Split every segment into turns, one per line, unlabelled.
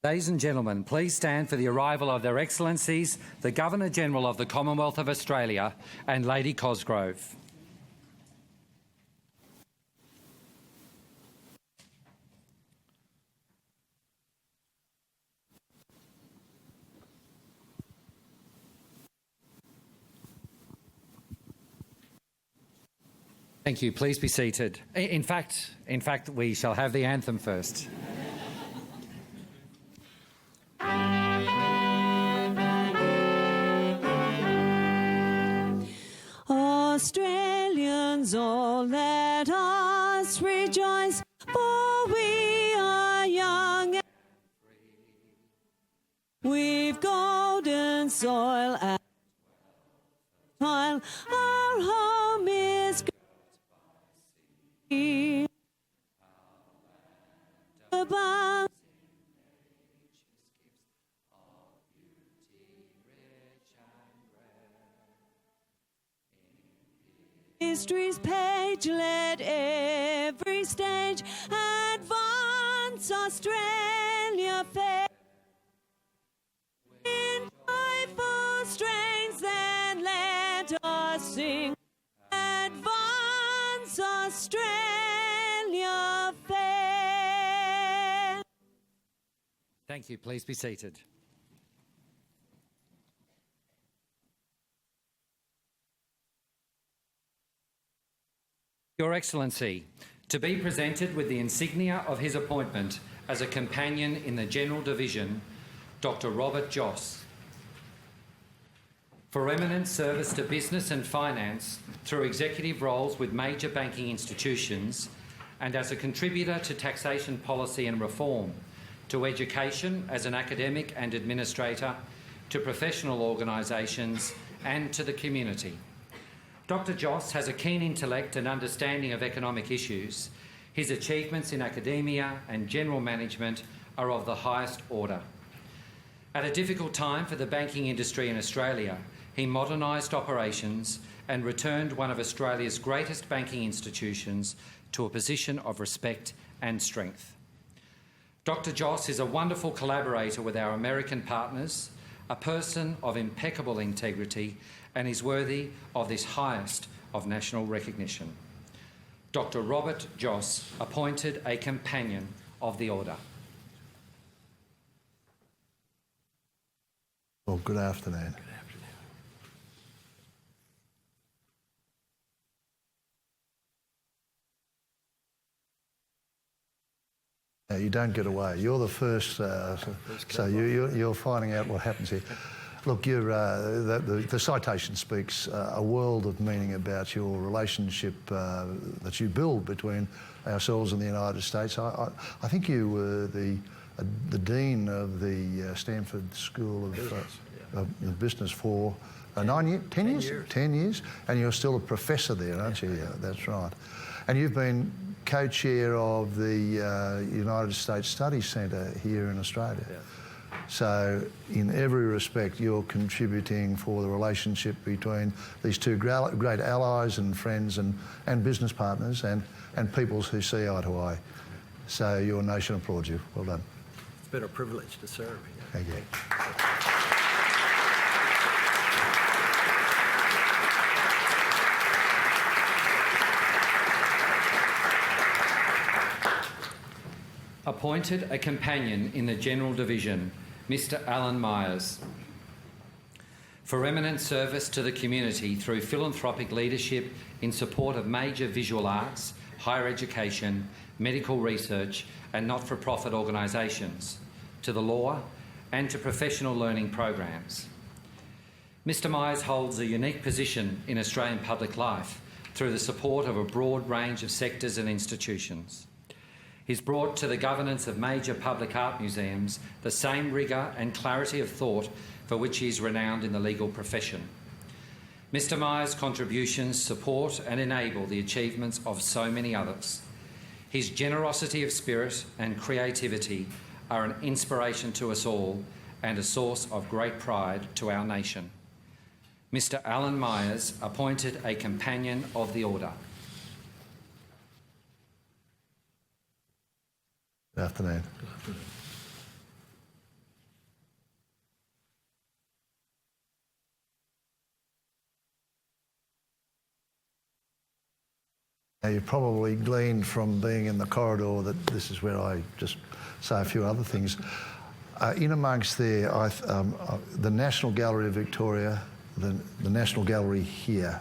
Ladies and gentlemen, please stand for the arrival of their Excellencies, the Governor-General of the Commonwealth of Australia and Lady Cosgrove. Thank you. Please be seated. In fact, we shall have the anthem first.
Australians, all let us rejoice, for we are young and free. We've golden soil and toil, our home is green. Above history's page, let every stage advance Australia fair. In joyful strains then let us sing, advance Australia fair.
Thank you. Please be seated. Your Excellency, to be presented with the insignia of his appointment as a companion in the General Division, Dr. Robert Joss. For eminent service to business and finance through executive roles with major banking institutions and as a contributor to taxation policy and reform, to education as an academic and administrator, to professional organisations and to the community. Dr. Joss has a keen intellect and understanding of economic issues. His achievements in academia and general management are of the highest order. At a difficult time for the banking industry in Australia, he modernised operations and returned one of Australia's greatest banking institutions to a position of respect and strength. Dr. Joss is a wonderful collaborator with our American partners, a person of impeccable integrity, and is worthy of this highest of national recognition. Dr. Robert Joss, appointed a Companion of the Order.
Well, good afternoon. You don't get away. You're the first, so you're finding out what happens here. Look, the citation speaks a world of meaning about your relationship that you build between ourselves and the United States. I think you were the Dean of the Stanford School of Business for 9 years? 10 years? 10 years. And you're still a professor there, aren't you? Yeah, that's right. And you've been co-chair of the United States Studies Centre here in Australia. Yeah. So in every respect, you're contributing for the relationship between these two great allies and friends and business partners and peoples who see eye to eye. So your nation applauds you. Well done.
It's been a privilege to serve.
Thank you.
Appointed a Companion in the General Division, Mr. Alan Myers. For eminent service to the community through philanthropic leadership in support of major visual arts, higher education, medical research and not-for-profit organisations, to the law and to professional learning programs. Mr. Myers holds a unique position in Australian public life through the support of a broad range of sectors and institutions. He's brought to the governance of major public art museums the same rigour and clarity of thought for which he is renowned in the legal profession. Mr. Myers' contributions support and enable the achievements of so many others. His generosity of spirit and creativity are an inspiration to us all and a source of great pride to our nation. Mr. Alan Myers, appointed a Companion of the Order.
Good afternoon. Now, you probably gleaned from being in the corridor that this is where I just say a few other things. In amongst there, the National Gallery of Victoria, the National Gallery here,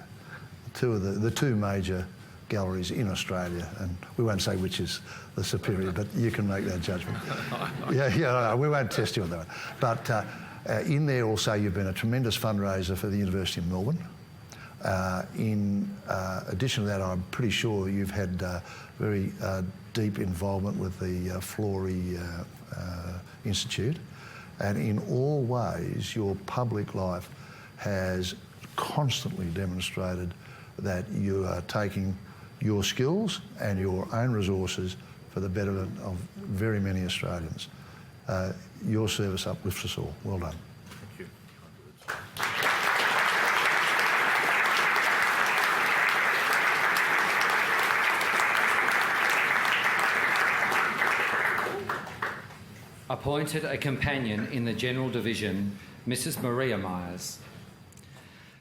the two major galleries in Australia, and we won't say which is the superior, but you can make that judgment. Yeah, we won't test you on that one. But in there also, you've been a tremendous fundraiser for the University of Melbourne. In addition to that, I'm pretty sure you've had very deep involvement with the Florey Institute, and in all ways your public life has constantly demonstrated that you are taking your skills and your own resources for the betterment of very many Australians. Your service uplifts us all. Well done.
Thank you.
Appointed a companion in the General Division, Mrs. Maria Myers.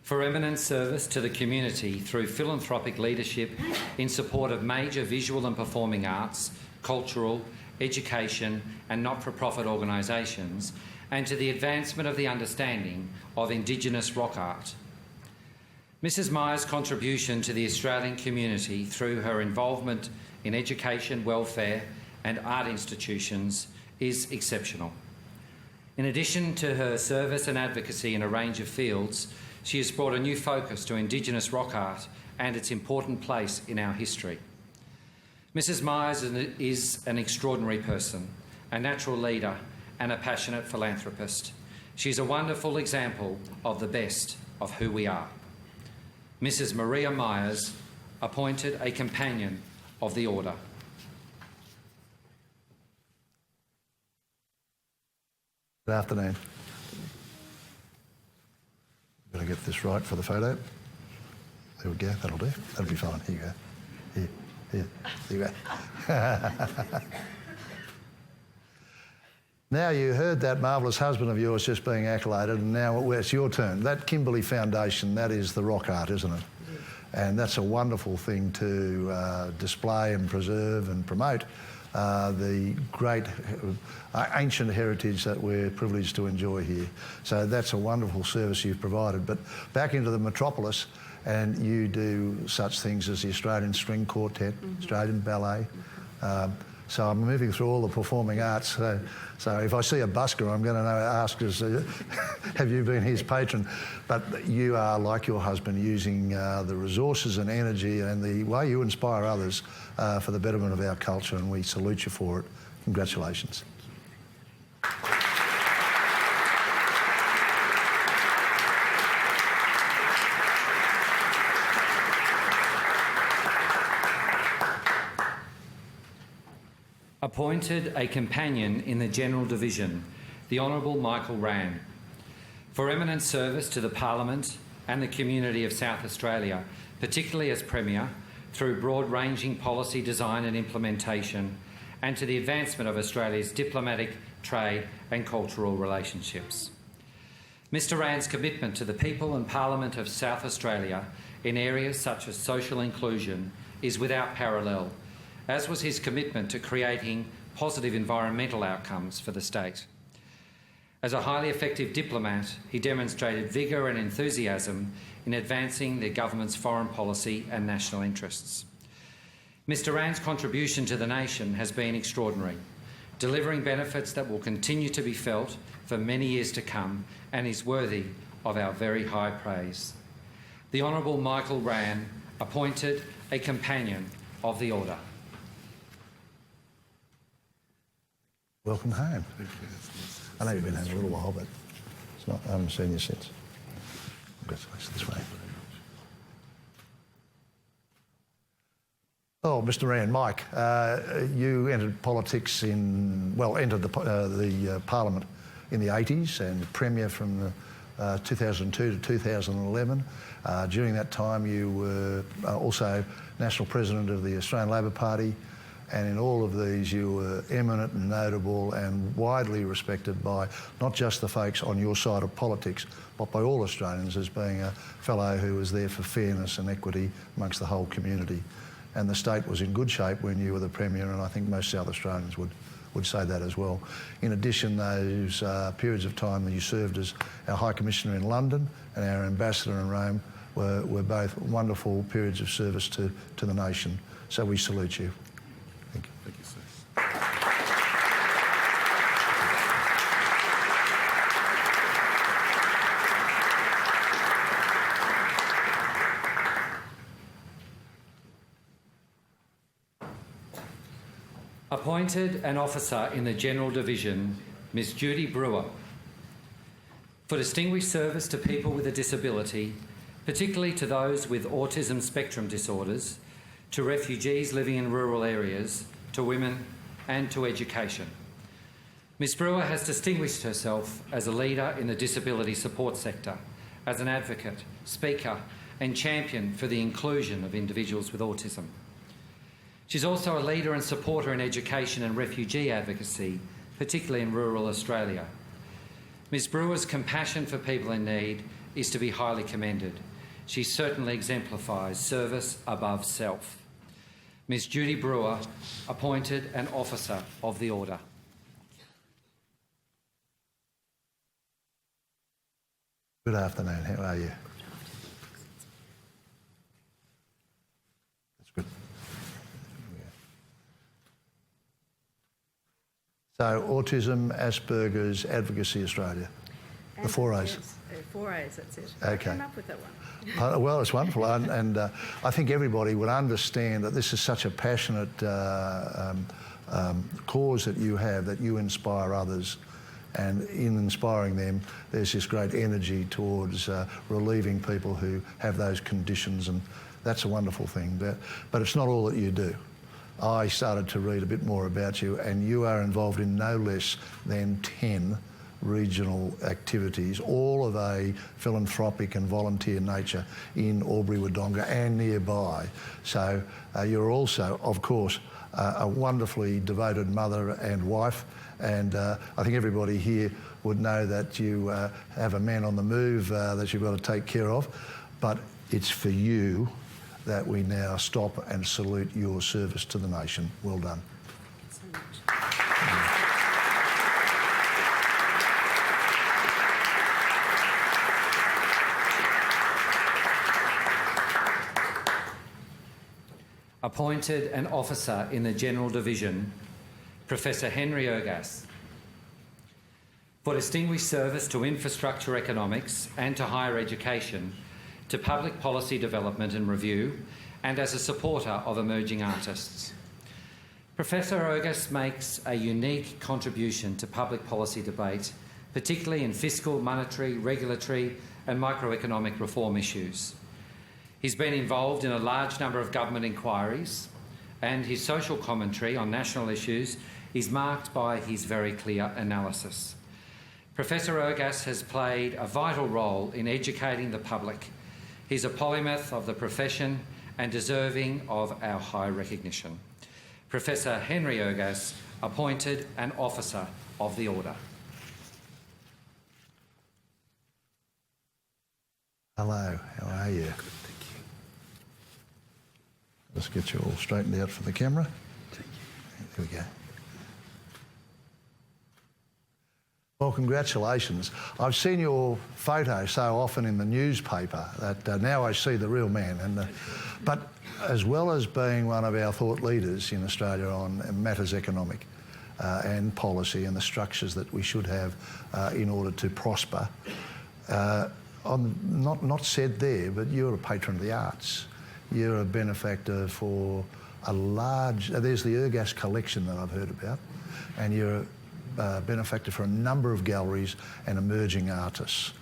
For eminent service to the community through philanthropic leadership in support of major visual and performing arts, cultural, education and not-for-profit organisations, and to the advancement of the understanding of Indigenous rock art. Mrs. Myers' contribution to the Australian community through her involvement in education, welfare and art institutions is exceptional. In addition to her service and advocacy in a range of fields, she has brought a new focus to Indigenous rock art and its important place in our history. Mrs. Myers is an extraordinary person, a natural leader and a passionate philanthropist. She's a wonderful example of the best of who we are. Mrs. Maria Myers, appointed a companion of the Order.
Good afternoon. Got to get this right for the photo. There we go, that'll do. That'll be fine. Here you go. Here you go. Now, you heard that marvellous husband of yours just being accoladed, and now it's your turn. That Kimberley Foundation, that is the rock art, isn't it? Yes. And that's a wonderful thing to display and preserve and promote. The great ancient heritage that we're privileged to enjoy here. So that's a wonderful service you've provided. But back into the metropolis, and you do such things as the Australian String Quartet, Australian Ballet. So I'm moving through all the performing arts. So if I see a busker, I'm going to ask us, have you been his patron? But you are, like your husband, using the resources and energy and the way you inspire others for the betterment of our culture, and we salute you for it. Congratulations.
Appointed a companion in the General Division, the Honourable Michael Rann. For eminent service to the Parliament and the community of South Australia, particularly as Premier, through broad-ranging policy design and implementation, and to the advancement of Australia's diplomatic, trade and cultural relationships. Mr. Rann's commitment to the people and Parliament of South Australia in areas such as social inclusion is without parallel, as was his commitment to creating positive environmental outcomes for the state. As a highly effective diplomat, he demonstrated vigour and enthusiasm in advancing the government's foreign policy and national interests. Mr. Rann's contribution to the nation has been extraordinary, delivering benefits that will continue to be felt for many years to come, and is worthy of our very high praise. The Honourable Michael Rann, appointed a companion of the Order.
Welcome home. I know you've been home a little while, but it's not, I haven't seen you since. Congratulations this way. Oh, Mr. Rann, Mike, you entered politics entered the Parliament in the 80s and Premier from 2002 to 2011. During that time you were also National President of the Australian Labor Party, and in all of these you were eminent and notable and widely respected by not just the folks on your side of politics, but by all Australians as being a fellow who was there for fairness and equity amongst the whole community. and the state was in good shape when you were the Premier, and I think most South Australians would say that as well. In addition, those periods of time that you served as our High Commissioner in London and our Ambassador in Rome were both wonderful periods of service to the nation. So we salute you. Thank you.
Thank you, sir.
Appointed an officer in the General Division, Ms Judy Brewer, for distinguished service to people with a disability, particularly to those with autism spectrum disorders, to refugees living in rural areas, to women and to education. Ms Brewer has distinguished herself as a leader in the disability support sector, as an advocate, speaker and champion for the inclusion of individuals with autism. She's also a leader and supporter in education and refugee advocacy, particularly in rural Australia. Ms Brewer's compassion for people in need is to be highly commended. She certainly exemplifies service above self. Ms Judy Brewer, appointed an Officer of the Order.
Good afternoon. How are you? That's good. So, Autism, Asperger's, Advocacy Australia. The 4 A's.
4 A's, that's it.
Okay.
I came up with that one.
Well, it's wonderful, and I think everybody would understand that this is such a passionate cause that you have, that you inspire others, and in inspiring them, there's this great energy towards relieving people who have those conditions, and that's a wonderful thing. But it's not all that you do. I started to read a bit more about you, and you are involved in no less than 10 regional activities, all of a philanthropic and volunteer nature in Albury-Wodonga and nearby. So you're also, of course, a wonderfully devoted mother and wife, and I think everybody here would know that you have a man on the move that you've got to take care of, but it's for you that we now stop and salute your service to the nation. Well done.
Thank you so much.
Appointed an Officer in the General Division, Professor Henry Ergas, for distinguished service to infrastructure economics and to higher education, to public policy development and review, and as a supporter of emerging artists. Professor Ergas makes a unique contribution to public policy debate, particularly in fiscal, monetary, regulatory and microeconomic reform issues. He's been involved in a large number of government inquiries, and his social commentary on national issues is marked by his very clear analysis. Professor Ergas has played a vital role in educating the public. He's a polymath of the profession and deserving of our high recognition. Professor Henry Ergas, appointed an Officer of the Order.
Hello, how are you? Good,
thank you.
Let's get you all straightened out for the camera.
Thank you.
There we go. Well, congratulations. I've seen your photo so often in the newspaper that now I see the real man. But as well as being one of our thought leaders in Australia on matters economic and policy and the structures that we should have in order to prosper, not said there, but you're a patron of the arts. You're a benefactor for a large... there's the Ergas collection that I've heard about, and you're a benefactor for a number of galleries and emerging artists.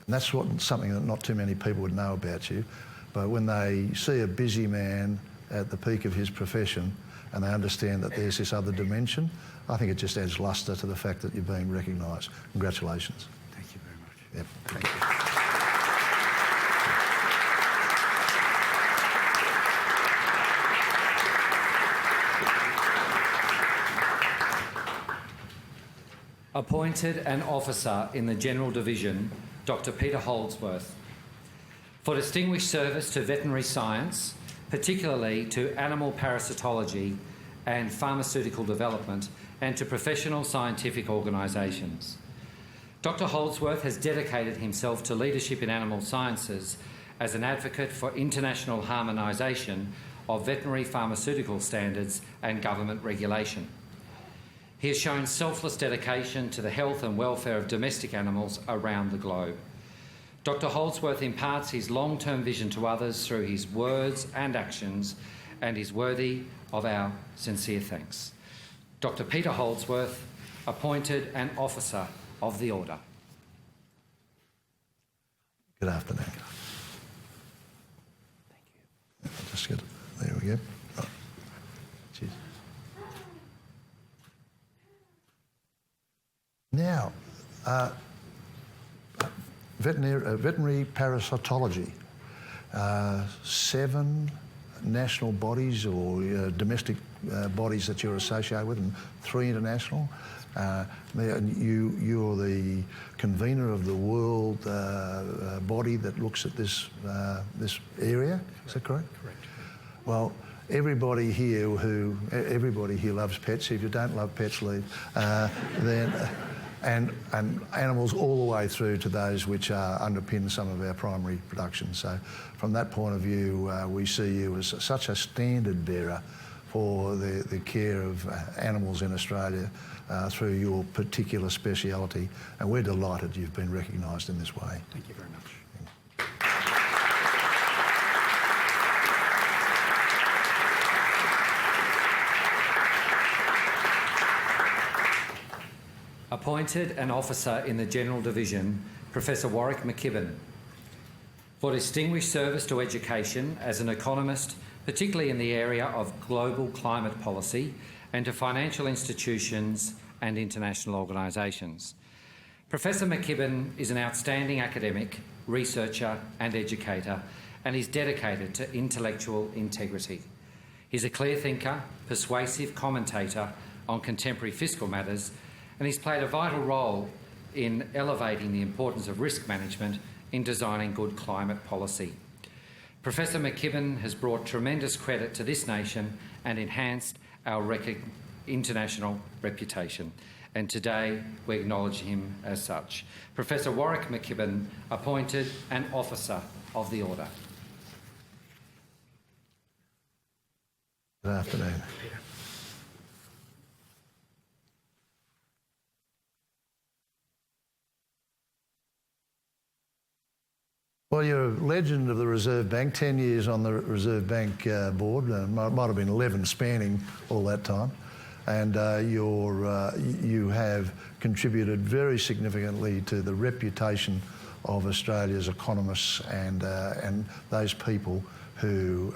And that's something that not too many people would know about you. But when they see a busy man at the peak of his profession and they understand that there's this other dimension, I think it just adds lustre to the fact that you're being recognised. Congratulations.
Thank you very much.
Yep. Thank you.
Appointed an Officer in the General Division, Dr. Peter Holdsworth, for distinguished service to veterinary science, particularly to animal parasitology and pharmaceutical development, and to professional scientific organisations. Dr Holdsworth has dedicated himself to leadership in animal sciences as an advocate for international harmonisation of veterinary pharmaceutical standards and government regulation. He has shown selfless dedication to the health and welfare of domestic animals around the globe. Dr Holdsworth imparts his long-term vision to others through his words and actions, and is worthy of our sincere thanks. Dr Peter Holdsworth, appointed an Officer of the Order.
Good afternoon.
Thank you.
I'll just get it. There we go. Right. Cheers. Now, veterinary parasitology. 7 national bodies or domestic bodies that you're associated with, and 3 international. You're the convener of the world body that looks at this area. Is that correct?
Correct.
Well, everybody here loves pets. If you don't love pets, leave. And animals all the way through to those which underpin some of our primary production. So from that point of view, we see you as such a standard bearer for the care of animals in Australia through your particular speciality, and we're delighted you've been recognised in this way.
Thank you very much.
Appointed an Officer in the General Division, Professor Warwick McKibben, for distinguished service to education as an economist, particularly in the area of global climate policy, and to financial institutions and international organisations. Professor McKibben is an outstanding academic, researcher and educator, and is dedicated to intellectual integrity. He's a clear thinker, persuasive commentator on contemporary fiscal matters, and he's played a vital role in elevating the importance of risk management in designing good climate policy. Professor McKibben has brought tremendous credit to this nation and enhanced our international reputation, and today we acknowledge him as such. Professor Warwick McKibben, appointed an Officer of the Order.
Good afternoon. Well, you're a legend of the Reserve Bank, 10 years on the Reserve Bank board, might have been 11 spanning all that time, and you have contributed very significantly to the reputation of Australia's economists and those people who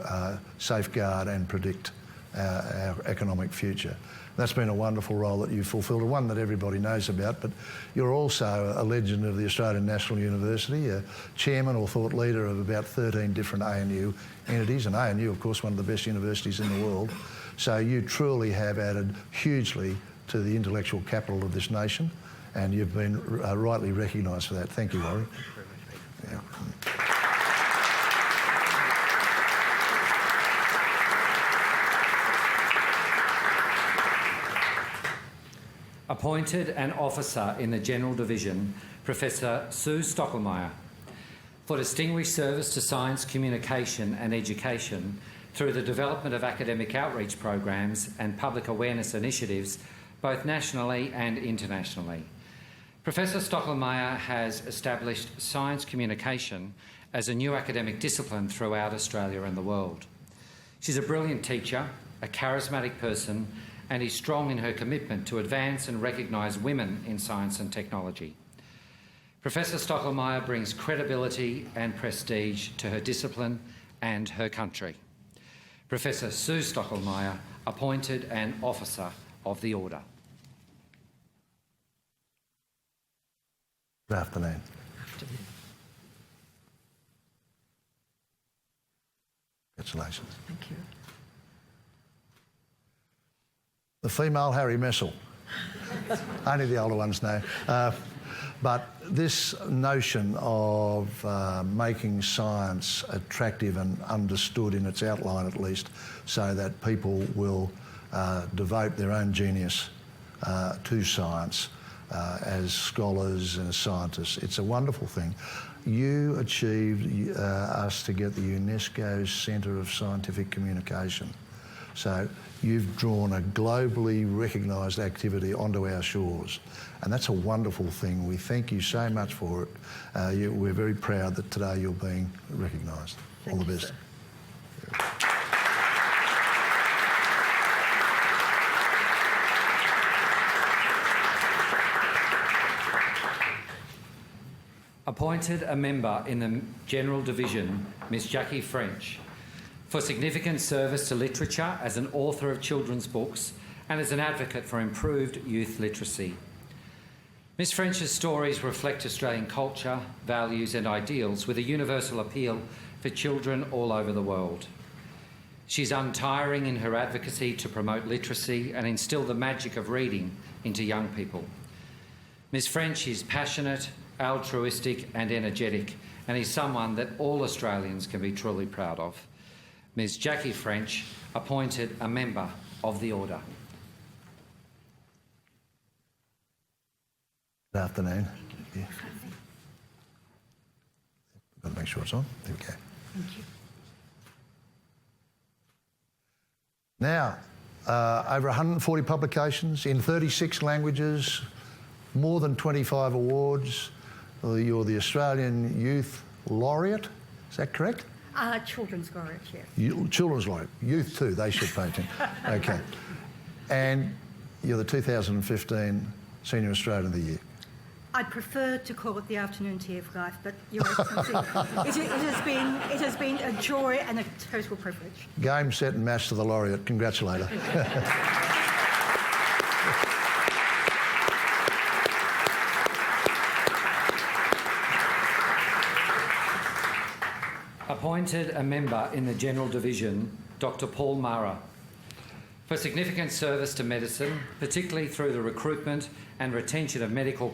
safeguard and predict our economic future. That's been a wonderful role that you've fulfilled, one that everybody knows about, but you're also a legend of the Australian National University, a chairman or thought leader of about 13 different ANU entities, and ANU, of course, one of the best universities in the world. So you truly have added hugely to the intellectual capital of this nation, and you've been rightly recognised for that. Thank you, Warwick.
Thank you very much, Peter.
Yeah.
Appointed an Officer in the General Division, Professor Sue Stockelmeyer, for distinguished service to science, communication and education through the development of academic outreach programs and public awareness initiatives, both nationally and internationally. Professor Stockelmeyer has established science communication as a new academic discipline throughout Australia and the world. She's a brilliant teacher, a charismatic person, and is strong in her commitment to advance and recognise women in science and technology. Professor Stockelmeyer brings credibility and prestige to her discipline and her country. Professor Sue Stockelmeyer, appointed an Officer of the Order.
Good afternoon. Congratulations.
Thank you.
The female Harry Messel. Only the older ones know. But this notion of making science attractive and understood in its outline at least, so that people will devote their own genius to science as scholars and as scientists, it's a wonderful thing. You achieved us to get the UNESCO Centre of Scientific Communication. So you've drawn a globally recognised activity onto our shores, and that's a wonderful thing. We thank you so much for it. We're very proud that today you're being recognised. All the best.
Sir.
Appointed a member in the General Division, Ms Jackie French, for significant service to literature as an author of children's books and as an advocate for improved youth literacy. Ms French's stories reflect Australian culture, values and ideals with a universal appeal for children all over the world. She's untiring in her advocacy to promote literacy and instil the magic of reading into young people. Ms French is passionate, altruistic and energetic, and is someone that all Australians can be truly proud of. Ms Jackie French, appointed a member of the Order.
Good afternoon. Yeah. Got to make sure it's on. There we go.
Thank you.
Now, over 140 publications in 36 languages, more than 25 awards. You're the Australian Youth Laureate, is that correct?
Children's laureate, yes.
Children's Laureate, youth too, they should pay attention. Okay. And you're the 2015 Senior Australian of the Year.
I'd prefer to call it the afternoon tea of life, but Your Excellency, it has been a joy and a total privilege.
Game, set and match to the laureate. Congratulate her.
Appointed a member in the General Division, Dr Paul Mara, for significant service to medicine, particularly through the recruitment and retention of medical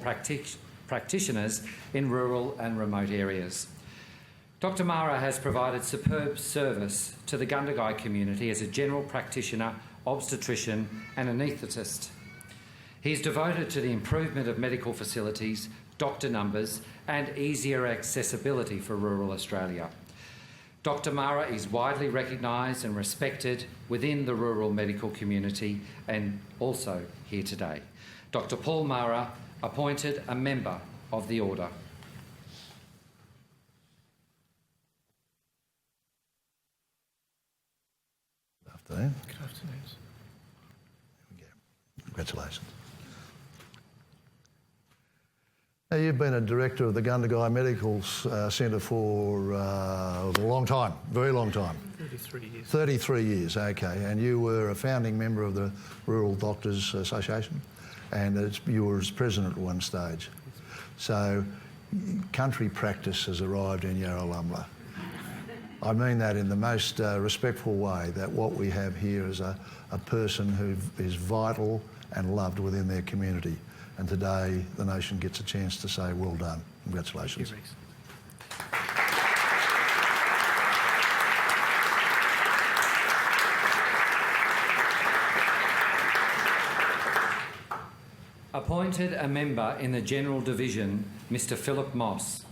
practitioners in rural and remote areas. Dr Mara has provided superb service to the Gundagai community as a general practitioner, obstetrician and anaesthetist. He is devoted to the improvement of medical facilities, doctor numbers and easier accessibility for rural Australia. Dr Mara is widely recognised and respected within the rural medical community and also here today. Dr Paul Mara, appointed a member of the Order.
Good afternoon.
Good afternoon.
There we go. Congratulations. Now, you've been a director of the Gundagai Medical Centre for a long time, very long time.
33 years.
33 years, okay. And you were a founding member of the Rural Doctors Association, and you were as president at one stage. So country practice has arrived in Yarralumla. I mean that in the most respectful way, that what we have here is a person who is vital and loved within their community. And today the nation gets a chance to say, well done. Congratulations.
Thank you, Rex.
Appointed a member in the General Division, Mr Philip Moss,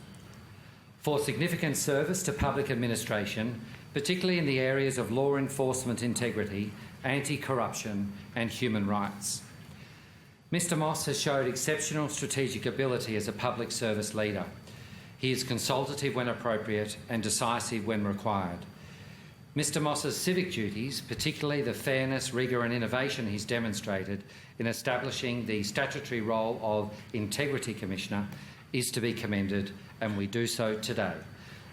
for significant service to public administration, particularly in the areas of law enforcement integrity, anti-corruption and human rights. Mr Moss has showed exceptional strategic ability as a public service leader. He is consultative when appropriate and decisive when required. Mr Moss's civic duties, particularly the fairness, rigour and innovation he's demonstrated in establishing the statutory role of Integrity Commissioner, is to be commended, and we do so today.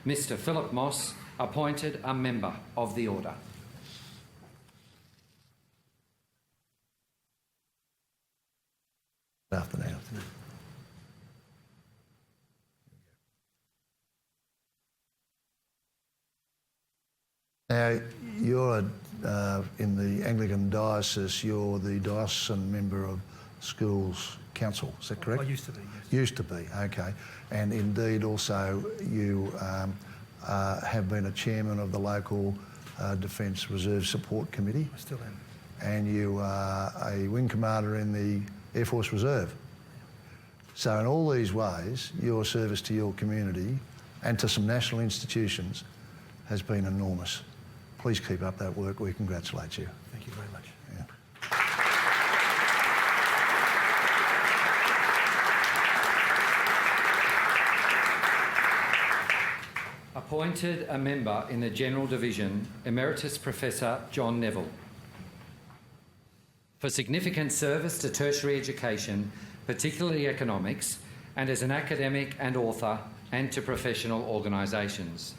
Mr Philip Moss, appointed a member of the Order.
Good afternoon. Now, you're in the Anglican Diocese, you're the diocesan member of Schools Council. Is that correct?
I used to be, yes.
Used to be, okay. And indeed also you have been a chairman of the local Defence Reserve Support Committee.
I still am.
And you are a wing commander in the Air Force Reserve. So in all these ways, your service to your community and to some national institutions has been enormous. Please keep up that work. We congratulate you.
Thank you very much.
Yeah.
Appointed a member in the General Division, Emeritus Professor John Neville. For significant service to tertiary education, particularly economics, and as an academic and author, and to professional organisations.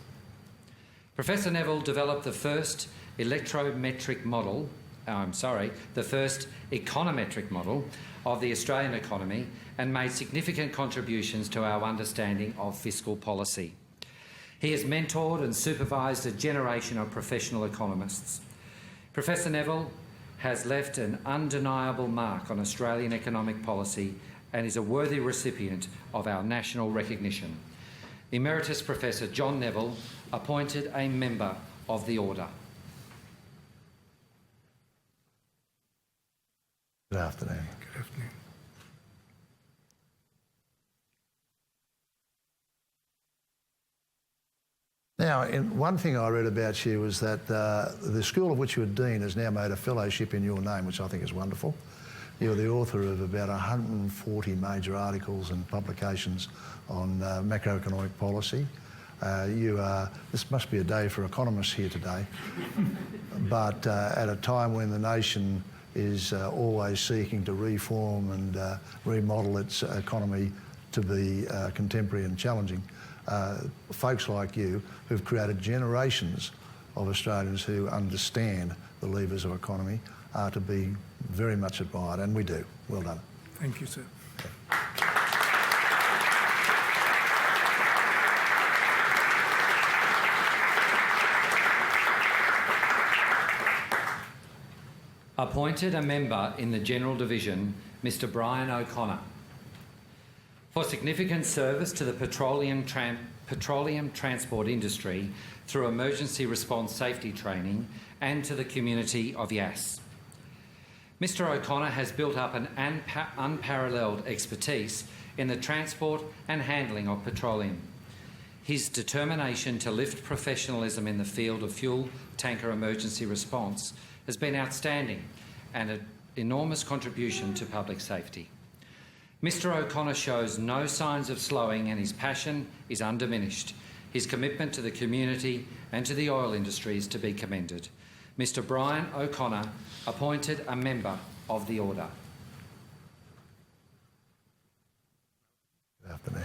Professor Neville developed the first econometric model of the Australian economy and made significant contributions to our understanding of fiscal policy. He has mentored and supervised a generation of professional economists. Professor Neville has left an undeniable mark on Australian economic policy and is a worthy recipient of our national recognition. Emeritus Professor John Neville, appointed a member of the Order.
Good afternoon.
Good afternoon.
Now, one thing I read about you was that the school of which you were dean has now made a fellowship in your name, which I think is wonderful. You're the author of about 140 major articles and publications on macroeconomic policy. This must be a day for economists here today, but at a time when the nation is always seeking to reform and remodel its economy to be contemporary and challenging, folks like you who've created generations of Australians who understand the levers of economy are to be very much admired, and we do. Well done.
Thank you, sir.
Appointed a member in the General Division, Mr Brian O'Connor. For significant service to the petroleum transport industry through emergency response safety training and to the community of Yass. Mr O'Connor has built up an unparalleled expertise in the transport and handling of petroleum. His determination to lift professionalism in the field of fuel tanker emergency response has been outstanding and an enormous contribution to public safety. Mr O'Connor shows no signs of slowing and his passion is undiminished. His commitment to the community and to the oil industry is to be commended. Mr Brian O'Connor, appointed a member of the Order.
Good afternoon.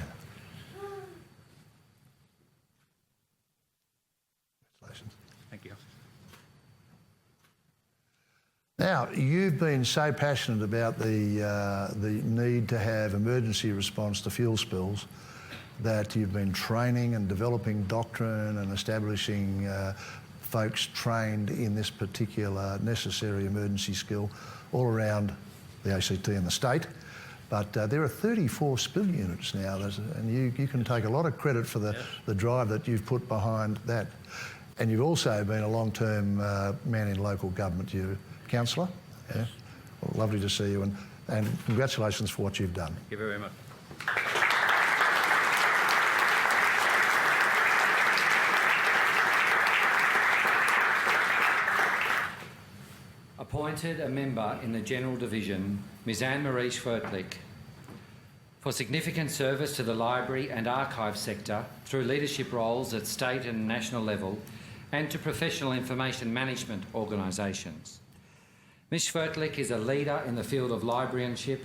Congratulations.
Thank you.
Now, you've been so passionate about the need to have emergency response to fuel spills that you've been training and developing doctrine and establishing folks trained in this particular necessary emergency skill all around the ACT and the state. But there are 34 spill units now, and you can take a lot of credit for the drive that you've put behind that. And you've also been a long-term man in local government. You're councillor. Yeah. Well, lovely to see you, and congratulations for what you've done.
Thank you very much.
Appointed a member in the General Division, Ms Anne-Marie Schwertlich. For significant service to the library and archive sector through leadership roles at state and national level and to professional information management organisations. Ms Schwertlich is a leader in the field of librarianship,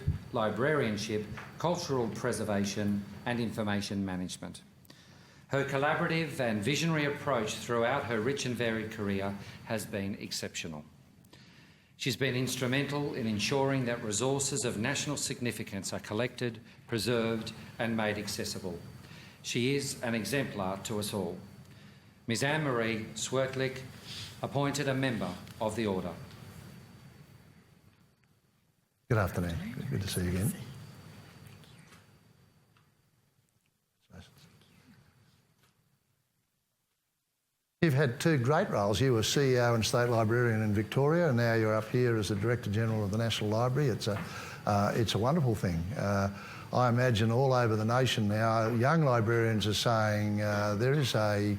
cultural preservation and information management. Her collaborative and visionary approach throughout her rich and varied career has been exceptional. She's been instrumental in ensuring that resources of national significance are collected, preserved and made accessible. She is an exemplar to us all. Ms Anne-Marie Schwertlich, appointed a member of the Order.
Good afternoon. Good to see you again. You've had two great roles. You were CEO and State Librarian in Victoria, and now you're up here as the Director General of the National Library. It's a wonderful thing. I imagine all over the nation now, young librarians are saying there is a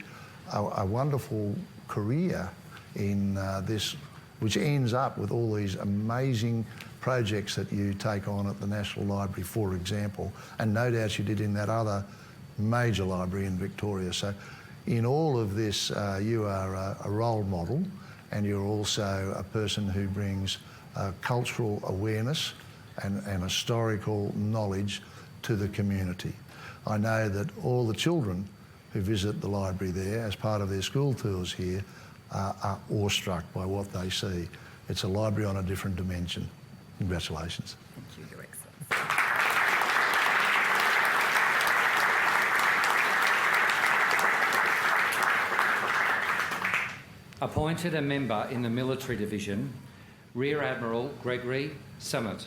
wonderful career in this, which ends up with all these amazing projects that you take on at the National Library, for example, and no doubt you did in that other major library in Victoria. So in all of this, you are a role model, and you're also a person who brings cultural awareness and historical knowledge to the community. I know that all the children who visit the library there as part of their school tours here are awestruck by what they see. It's a library on a different dimension. Congratulations.
Thank you, Your Excellency.
Appointed a member in the Military Division, Rear Admiral Gregory Summit,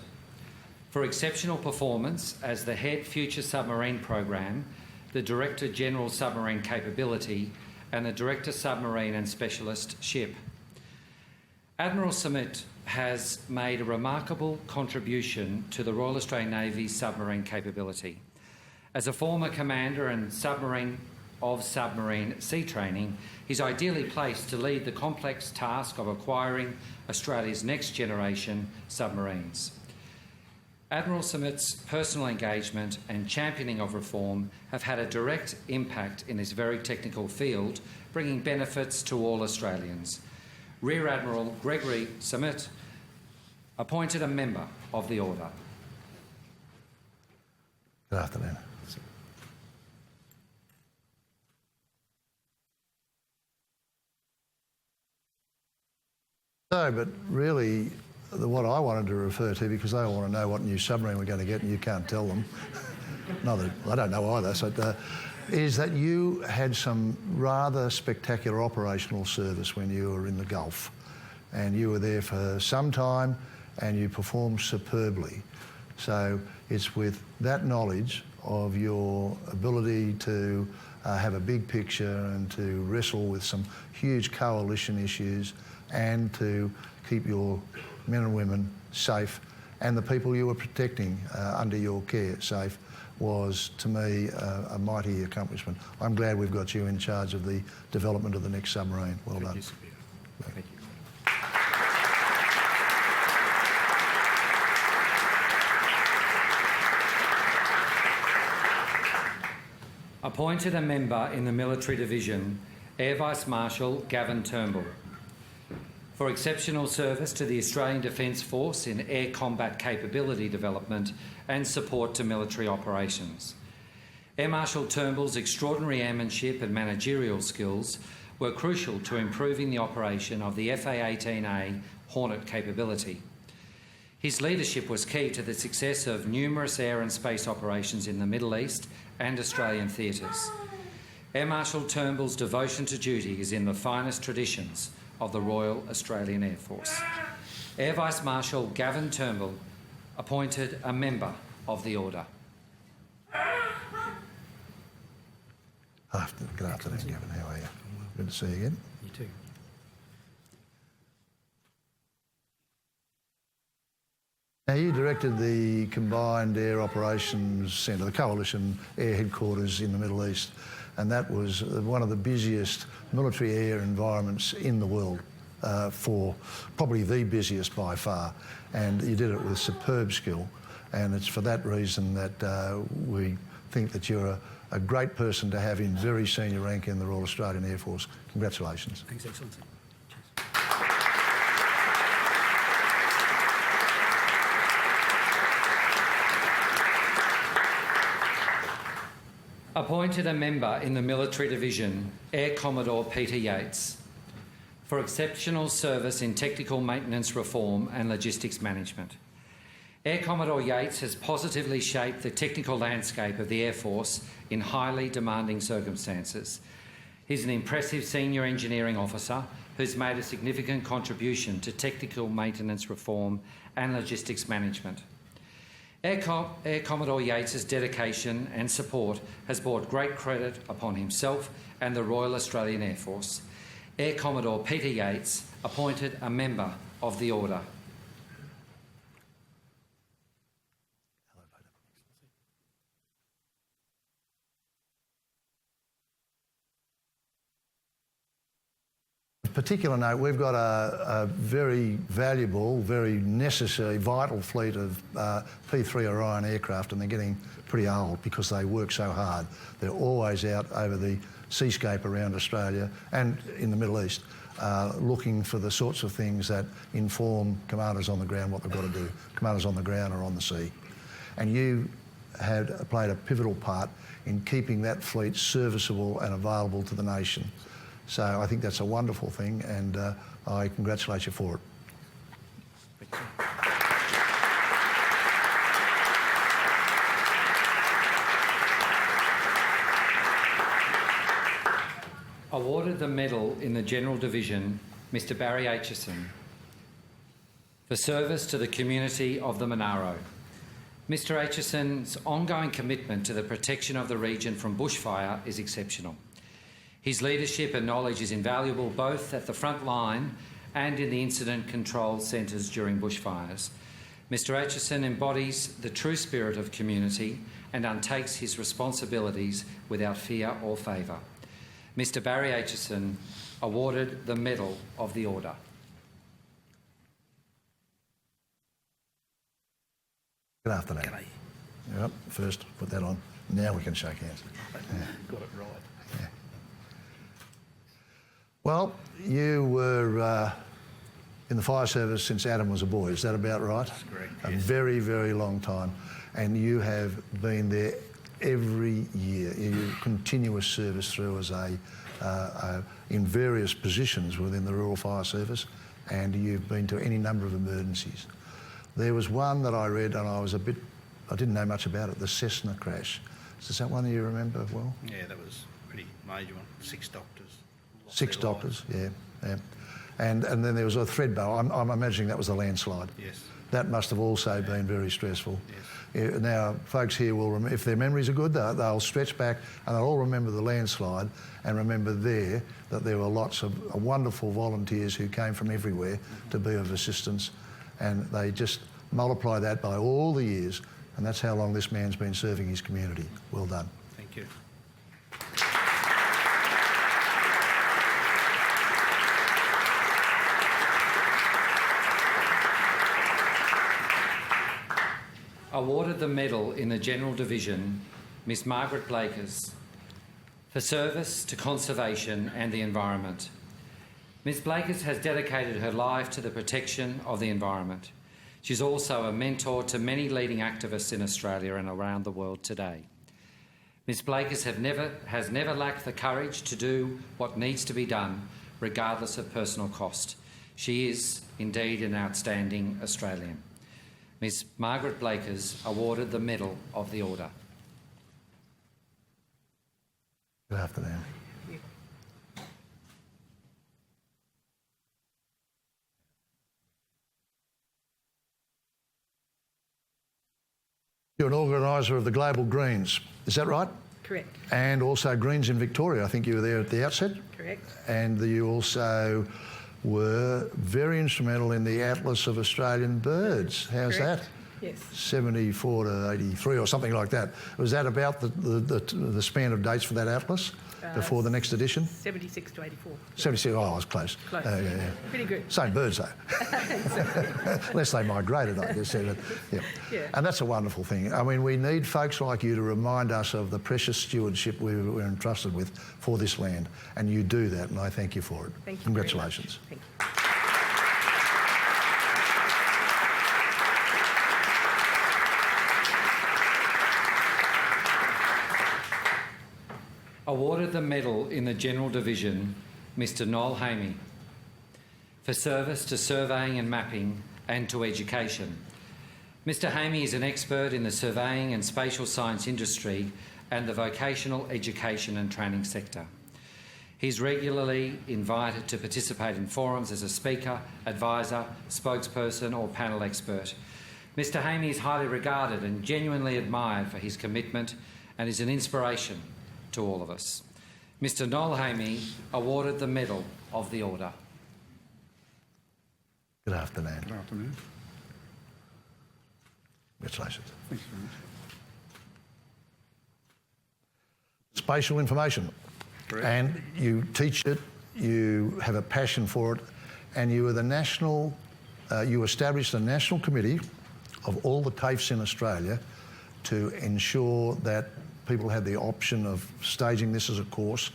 for exceptional performance as the Head Future Submarine Program, the Director General Submarine Capability and the Director Submarine and Specialist Ship. Admiral Summit has made a remarkable contribution to the Royal Australian Navy's submarine capability. As a former commander and submarine sea training, he's ideally placed to lead the complex task of acquiring Australia's next generation submarines. Admiral Summit's personal engagement and championing of reform have had a direct impact in this very technical field, bringing benefits to all Australians. Rear Admiral Gregory Summit, appointed a member of the Order.
Good afternoon. So, but really, what I wanted to refer to, because they all want to know what new submarine we're going to get and you can't tell them, no, I don't know either, so, is that you had some rather spectacular operational service when you were in the Gulf, and you were there for some time and you performed superbly. So it's with that knowledge of your ability to have a big picture and to wrestle with some huge coalition issues and to keep your men and women safe and the people you were protecting under your care safe was, to me, a mighty accomplishment. I'm glad we've got you in charge of the development of the next submarine. Well done.
Thank you. Thank you.
Appointed a member in the Military Division, Air Vice Marshal Gavin Turnbull, for exceptional service to the Australian Defence Force in air combat capability development and support to military operations. Air Marshal Turnbull's extraordinary airmanship and managerial skills were crucial to improving the operation of the FA-18A Hornet capability. His leadership was key to the success of numerous air and space operations in the Middle East and Australian theatres. Air Marshal Turnbull's devotion to duty is in the finest traditions of the Royal Australian Air Force. Air Vice Marshal Gavin Turnbull, appointed a member of the Order.
Good afternoon, Gavin. How are you? Good to see you again.
You too.
Now, you directed the Combined Air Operations Centre, the Coalition Air Headquarters in the Middle East, and that was one of the busiest military air environments in the world, for probably the busiest by far, and you did it with superb skill, and it's for that reason that we think that you're a great person to have in very senior rank in the Royal Australian Air Force. Congratulations.
Thanks, Excellency.
Appointed a member in the Military Division, Air Commodore Peter Yates, for exceptional service in technical maintenance reform and logistics management. Air Commodore Yates has positively shaped the technical landscape of the Air Force in highly demanding circumstances. He's an impressive senior engineering officer who's made a significant contribution to technical maintenance reform and logistics management. Air Commodore Yates's dedication and support has brought great credit upon himself and the Royal Australian Air Force. Air Commodore Peter Yates appointed a member of the Order.
Particular note, we've got a very valuable, very necessary, vital fleet of P3 Orion aircraft, and they're getting pretty old because they work so hard. They're always out over the seascape around Australia and in the Middle East, looking for the sorts of things that inform commanders on the ground what they've got to do, commanders on the ground or on the sea. And you had played a pivotal part in keeping that fleet serviceable and available to the nation. So I think that's a wonderful thing, and I congratulate you for it.
Awarded the medal in the General Division, Mr Barry Aitchison, for service to the community of the Monaro. Mr Aitchison's ongoing commitment to the protection of the region from bushfire is exceptional. His leadership and knowledge is invaluable both at the front line and in the incident control centres during bushfires. Mr Aitchison embodies the true spirit of community and undertakes his responsibilities without fear or favour. Mr Barry Aitchison awarded the Medal of the Order.
Good afternoon.
G'day.
Yep, first put that on. Now we can shake hands. Yeah.
Got it right.
Yeah. Well, you were in the fire service since Adam was a boy. Is that about right?
That's correct.
A
yes.
very, very long time. And you have been there every year. You continuous service through as in various positions within the Rural Fire Service, and you've been to any number of emergencies. There was one that I read and I didn't know much about it, the Cessna crash. Is that one that you remember well?
Yeah, that was a pretty major one. 6 doctors.
6 doctors, yeah. And then there was a Threadbow. I'm imagining that was a landslide.
Yes.
That must have also been very stressful.
Yes.
Now, folks here will, if their memories are good, they'll stretch back and they'll all remember the landslide and remember that there were lots of wonderful volunteers who came from everywhere to be of assistance, and they just multiply that by all the years, and that's how long this man's been serving his community. Well done.
Thank you.
Awarded the medal in the General Division, Miss Margaret Blakers, for service to conservation and the environment. Ms Blakers has dedicated her life to the protection of the environment. She's also a mentor to many leading activists in Australia and around the world today. Ms Blakers has never lacked the courage to do what needs to be done, regardless of personal cost. She is indeed an outstanding Australian. Ms Margaret Blakers awarded the Medal of the Order.
Good afternoon. You're an organiser of the Global Greens, is that right?
Correct.
And also Greens in Victoria. I think you were there at the outset.
Correct.
And you also were very instrumental in the Atlas of Australian Birds. How's
Correct.
that?
Yes.
74 to 83 or something like that. Was that about the span of dates for that atlas before the next edition?
76 to 84.
76, oh, I was close.
Close.
Yeah.
Pretty good.
Same birds though. Unless they migrated, I guess. Yeah. And that's a wonderful thing. I mean, we need folks like you to remind us of the precious stewardship we're entrusted with for this land. And you do that, and I thank you for it.
Thank you.
Congratulations.
Very much. Thank you.
Awarded the medal in the General Division, Mr Noel Hamey, for service to surveying and mapping and to education. Mr Hamey is an expert in the surveying and spatial science industry and the vocational education and training sector. He's regularly invited to participate in forums as a speaker, advisor, spokesperson or panel expert. Mr Hamey is highly regarded and genuinely admired for his commitment and is an inspiration to all of us. Mr Noel Hamey awarded the Medal of the Order.
Good afternoon.
Good afternoon.
Congratulations.
Thanks very much.
Spatial information.
Correct.
And you teach it, you have a passion for it, and you are the national, you established a national committee of all the TAFEs in Australia to ensure that people had the option of staging this as a course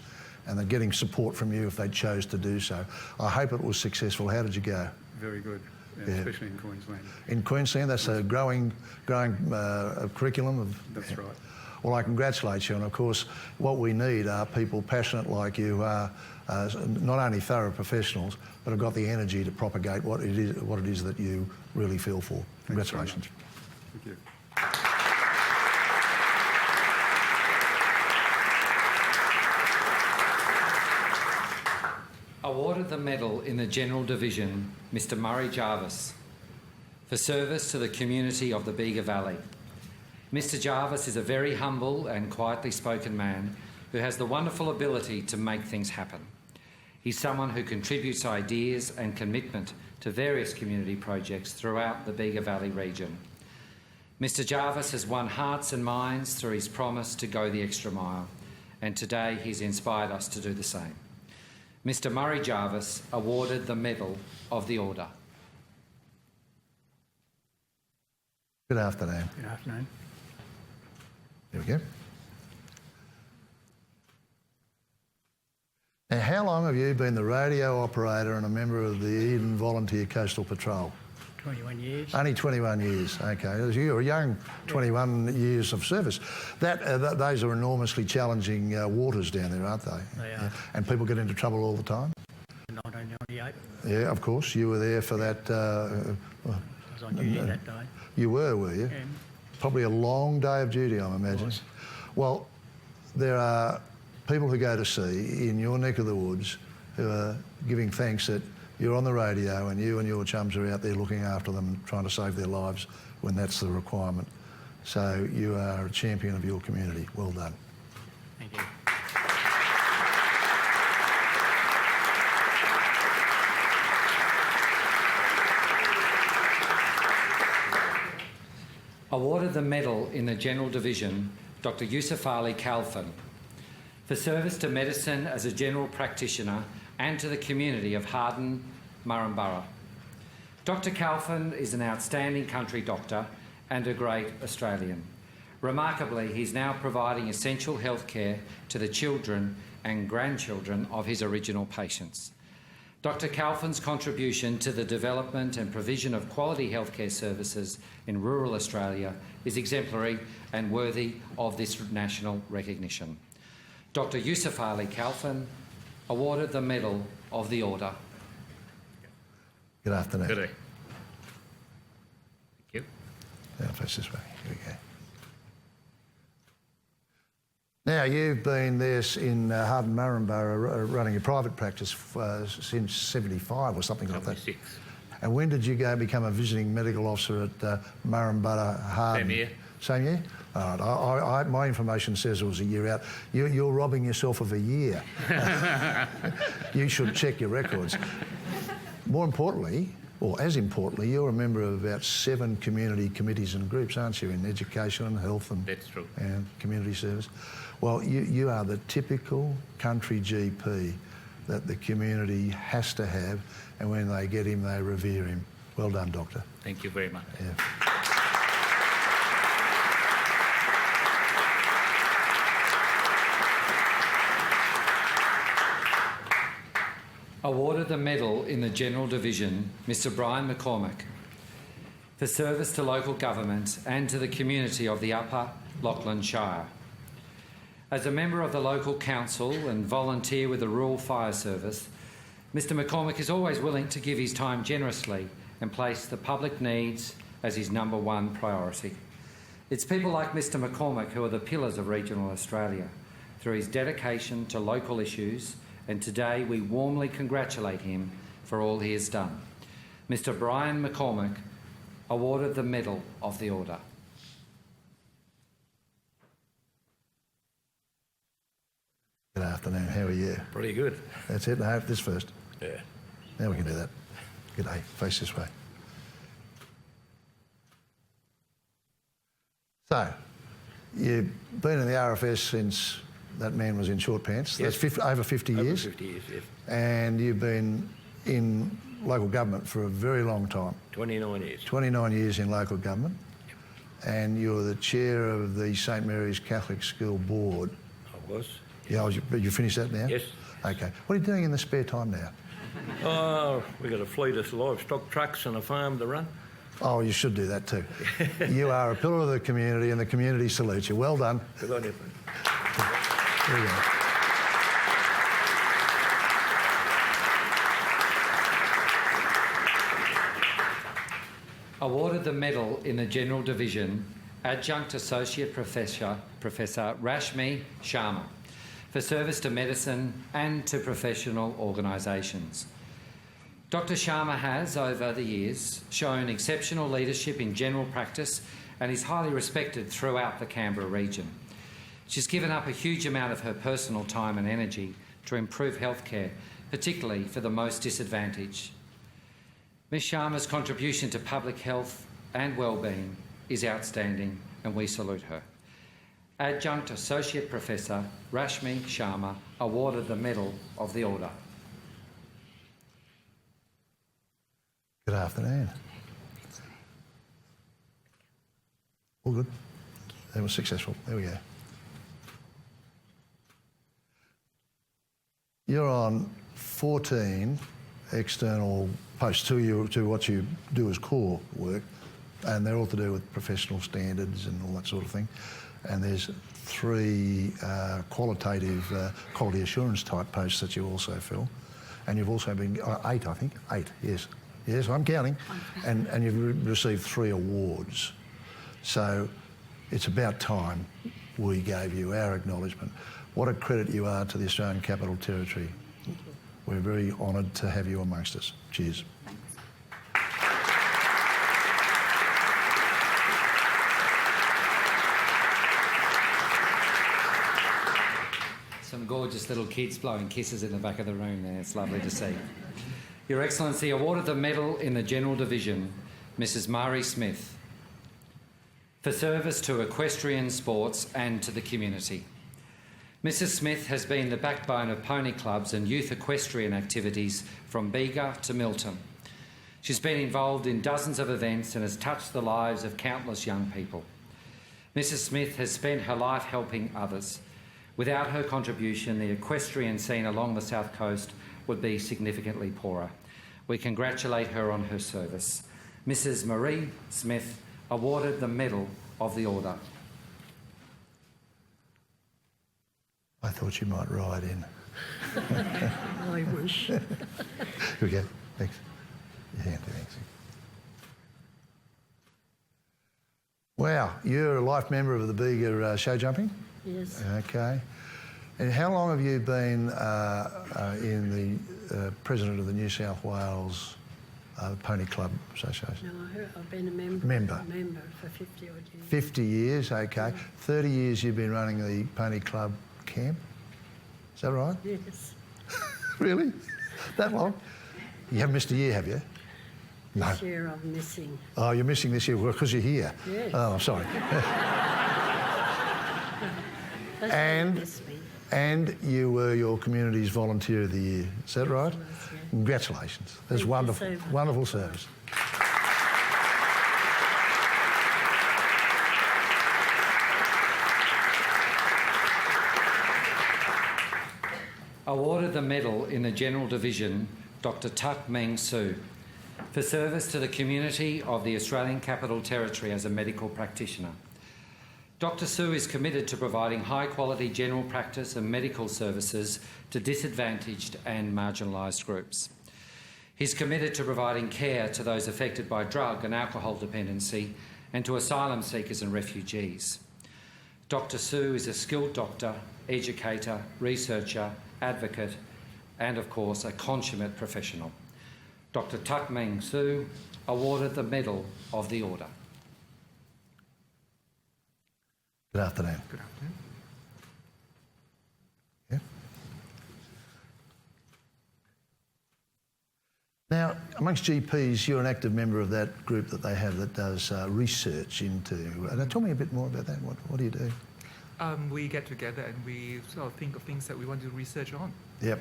and they're getting support from you if they chose to do so. I hope it was successful. How did you go?
Very good,
Yeah.
especially in Queensland.
In Queensland, that's a growing curriculum of...
That's right.
Well, I congratulate you, and of course, what we need are people passionate like you, who are not only thorough professionals, but have got the energy to propagate what it is that you really feel for. Congratulations.
Thank you.
Awarded the medal in the General Division, Mr Murray Jarvis, for service to the community of the Bega Valley. Mr Jarvis is a very humble and quietly spoken man who has the wonderful ability to make things happen. He's someone who contributes ideas and commitment to various community projects throughout the Bega Valley region. Mr Jarvis has won hearts and minds through his promise to go the extra mile, and today he's inspired us to do the same. Mr Murray Jarvis awarded the Medal of the Order.
Good afternoon.
Good afternoon.
There we go. Now, how long have you been the radio operator and a member of the Eden Volunteer Coastal Patrol?
21 years.
Only 21 years, okay. You're a young 21 years of service. Those are enormously challenging waters down there, aren't they?
They are.
And people get into trouble all the time?
1998.
Yeah, of course. You were there for that.
I was on duty that day.
You were you?
Yeah.
Probably a long day of duty, I imagine.
Was.
Well, there are people who go to sea in your neck of the woods who are giving thanks that you're on the radio and you and your chums are out there looking after them, trying to save their lives when that's the requirement. So you are a champion of your community. Well done.
Thank you.
Awarded the medal in the General Division, Dr Yusuf Ali Kalfan, for service to medicine as a general practitioner and to the community of Harden, Murrumburra. Dr Kalfan is an outstanding country doctor and a great Australian. Remarkably, he's now providing essential health care to the children and grandchildren of his original patients. Dr Kalfan's contribution to the development and provision of quality healthcare services in rural Australia is exemplary and worthy of this national recognition. Dr Yusuf Ali Kalfan awarded the Medal of the Order.
Good afternoon.
Good day. Thank you.
Now, face this way. Here we go. Now, you've been there in Harden, Murrumburra, running a private practice since 75 or something like that.
76.
And when did you go become a visiting medical officer at Murrumburra, Harden?
Same year.
Same year? All right. My information says it was a year out. You're robbing yourself of a year. You should check your records. More importantly, or as importantly, you're a member of about 7 community committees and groups, aren't you, in education and health and,
That's true.
and community service? Well, you are the typical country GP that the community has to have, and when they get him, they revere him. Well done, Doctor.
Thank you very much.
Yeah.
Awarded the medal in the General Division, Mr Brian McCormack, for service to local government and to the community of the Upper Lachlan Shire. As a member of the local council and volunteer with the Rural Fire Service, Mr McCormack is always willing to give his time generously and place the public needs as his #1 priority. It's people like Mr McCormack who are the pillars of regional Australia through his dedication to local issues and today we warmly congratulate him for all he has done. Mr Brian McCormack, awarded the Medal of the Order.
Good afternoon, how are you?
Pretty good.
That's it, no, this first.
Yeah.
Now we can do that. Good day, face this way. So, you've been in the RFS since that man was in short pants.
Yes.
That's over 50 years.
Over 50 years, yes.
And you've been in local government for a very long time. 29
years.
29 years in local government. And you're the chair of the St Mary's Catholic School Board.
I was.
Yeah, you finished that now?
Yes.
Okay. What are you doing in the spare time now?
Oh, we've got a fleet of livestock trucks and a farm to run.
Oh, you should do that too. You are a pillar of the community and the community salutes you. Well done.
Good on you.
There you go.
Awarded the medal in the General Division, Adjunct Associate Professor Rashmi Sharma, for service to medicine and to professional organisations. Dr Sharma has, over the years, shown exceptional leadership in general practice and is highly respected throughout the Canberra region. She's given up a huge amount of her personal time and energy to improve healthcare, particularly for the most disadvantaged. Ms Sharma's contribution to public health and wellbeing is outstanding, and we salute her. Adjunct Associate Professor Rashmi Sharma, awarded the Medal of the Order.
Good afternoon. All good? That was successful. There we go. You're on 14 external posts to what you do as core work, and they're all to do with professional standards and all that sort of thing. And there's 3 qualitative quality assurance type posts that you also fill. And you've also been, 8 I think, 8, yes. Yes, I'm counting. And you've received 3 awards. So it's about time we gave you our acknowledgement. What a credit you are to the Australian Capital Territory. We're very honoured to have you amongst us. Cheers.
Some gorgeous little kids blowing kisses in the back of the room there. It's lovely to see. Your Excellency, awarded the medal in the General Division, Mrs Mari Smith, for service to equestrian sports and to the community. Mrs Smith has been the backbone of pony clubs and youth equestrian activities from Bega to Milton. She's been involved in dozens of events and has touched the lives of countless young people. Mrs Smith has spent her life helping others. Without her contribution, the equestrian scene along the South Coast would be significantly poorer. We congratulate her on her service. Mrs Marie Smith, awarded the Medal of the Order.
I thought you might ride in.
I wish.
Here we go. Thanks. Yeah, thanks. Wow, you're a life member of the Bega show jumping?
Yes.
Okay. And how long have you been in the president of the New South Wales Pony Club Association?
No, I've been a member.
Member
for 50 odd years.
50 years, okay. 30 years you've been running the Pony Club camp? Is that right?
Yes.
Really? That long? You haven't missed a year, have you? No.
This year I'm missing.
Oh, you're missing this year because you're here?
Yes.
Oh, I'm sorry.
That's
And-
why they miss me.
And you were your community's Volunteer of the Year. Is that right?
Yes, yeah.
Congratulations. That's
Thank you
wonderful.
so much.
Wonderful service.
Awarded the medal in the General Division, Dr Tak Meng Soo, for service to the community of the Australian Capital Territory as a medical practitioner. Dr Soo is committed to providing high-quality general practice and medical services to disadvantaged and marginalised groups. He's committed to providing care to those affected by drug and alcohol dependency and to asylum seekers and refugees. Dr Soo is a skilled doctor, educator, researcher, advocate and, of course, a consummate professional. Dr Tak Meng Soo, awarded the Medal of the Order.
Good afternoon.
Good afternoon.
Yeah. Now, amongst GPs, you're an active member of that group that they have that does research into... tell me a bit more about that. What do you do?
We get together and we sort of think of things that we want to research on.
Yep.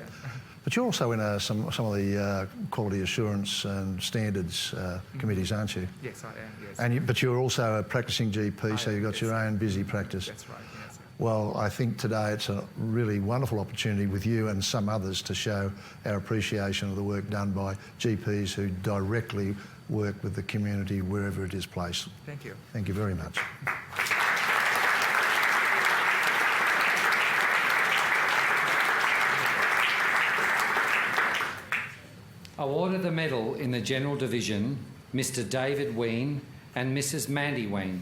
But you're also in some of the quality assurance and standards committees, aren't you?
Yes, I am, yes.
But you're also a practising GP, so you've got your own busy practice.
That's right, yes.
Well, I think today it's a really wonderful opportunity with you and some others to show our appreciation of the work done by GPs who directly work with the community wherever it is placed.
Thank you.
Thank you very much.
Awarded the medal in the General Division, Mr David Ween and Mrs Mandy Ween,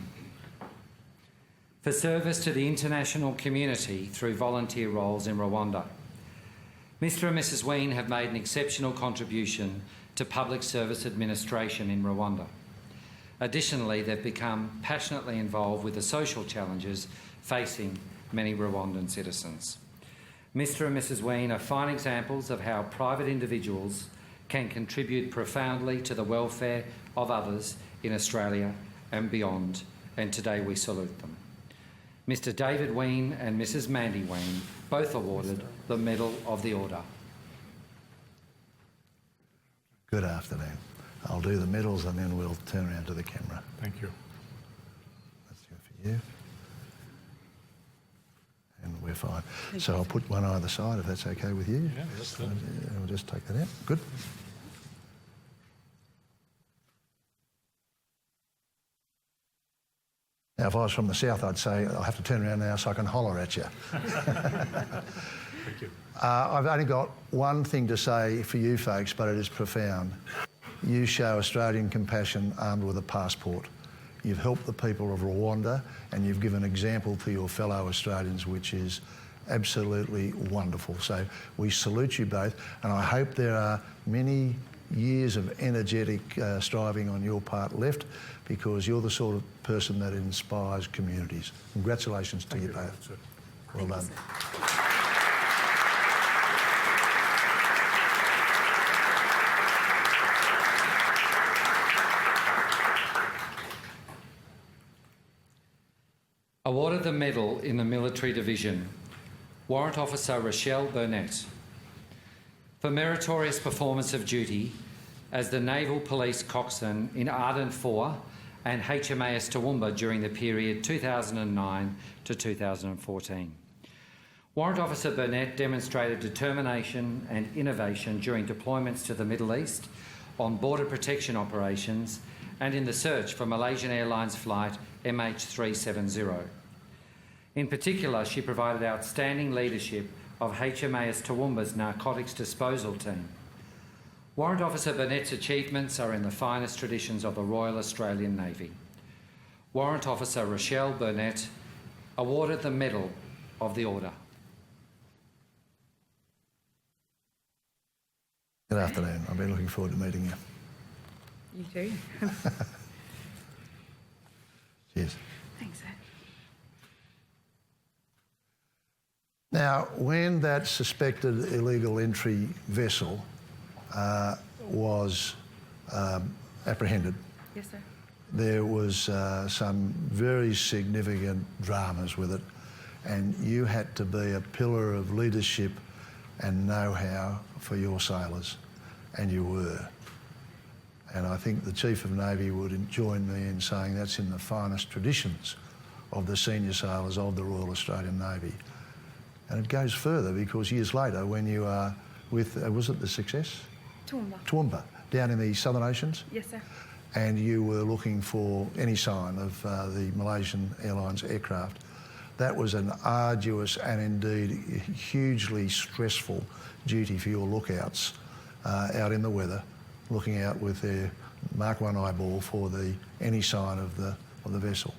for service to the international community through volunteer roles in Rwanda. Mr and Mrs Ween have made an exceptional contribution to public service administration in Rwanda. Additionally, they've become passionately involved with the social challenges facing many Rwandan citizens. Mr and Mrs Ween are fine examples of how private individuals can contribute profoundly to the welfare of others in Australia and beyond, and today we salute them. Mr David Ween and Mrs Mandy Ween, both awarded the Medal of the Order.
Good afternoon. I'll do the medals and then we'll turn around to the camera.
Thank you.
That's good for you. And we're fine. So I'll put one either side if that's okay with you.
Yeah, that's good.
We'll just take that out. Good. Now, if I was from the south, I'd say I'll have to turn around now so I can holler at you.
Thank you.
I've only got one thing to say for you folks, but it is profound. You show Australian compassion armed with a passport. You've helped the people of Rwanda and you've given example to your fellow Australians, which is absolutely wonderful. So we salute you both, and I hope there are many years of energetic striving on your part left, because you're the sort of person that inspires communities. Congratulations to you both. Well done.
Awarded the medal in the Military Division, Warrant Officer Rochelle Burnett, for meritorious performance of duty as the Naval Police Coxswain in Arden 4 and HMAS Toowoomba during the period 2009 to 2014. Warrant Officer Burnett demonstrated determination and innovation during deployments to the Middle East, on border protection operations and in the search for Malaysian Airlines flight MH370. In particular, she provided outstanding leadership of HMAS Toowoomba's narcotics disposal team. Warrant Officer Burnett's achievements are in the finest traditions of the Royal Australian Navy. Warrant Officer Rochelle Burnett, awarded the Medal of the Order.
Good afternoon. I've been looking forward to meeting you.
You too.
Cheers.
Thanks, sir.
Now, when that suspected illegal entry vessel was apprehended,
Yes, sir.
there was some very significant dramas with it, and you had to be a pillar of leadership and know-how for your sailors, and you were. And I think the Chief of Navy would join me in saying that's in the finest traditions of the senior sailors of the Royal Australian Navy. And it goes further, because years later, when you are with, was it the Success?
Toowoomba.
Toowoomba, down in the Southern Oceans,
Yes, sir.
and you were looking for any sign of the Malaysian Airlines aircraft. That was an arduous and indeed hugely stressful duty for your lookouts out in the weather, looking out with their Mark 1 eyeball for any sign of the vessel.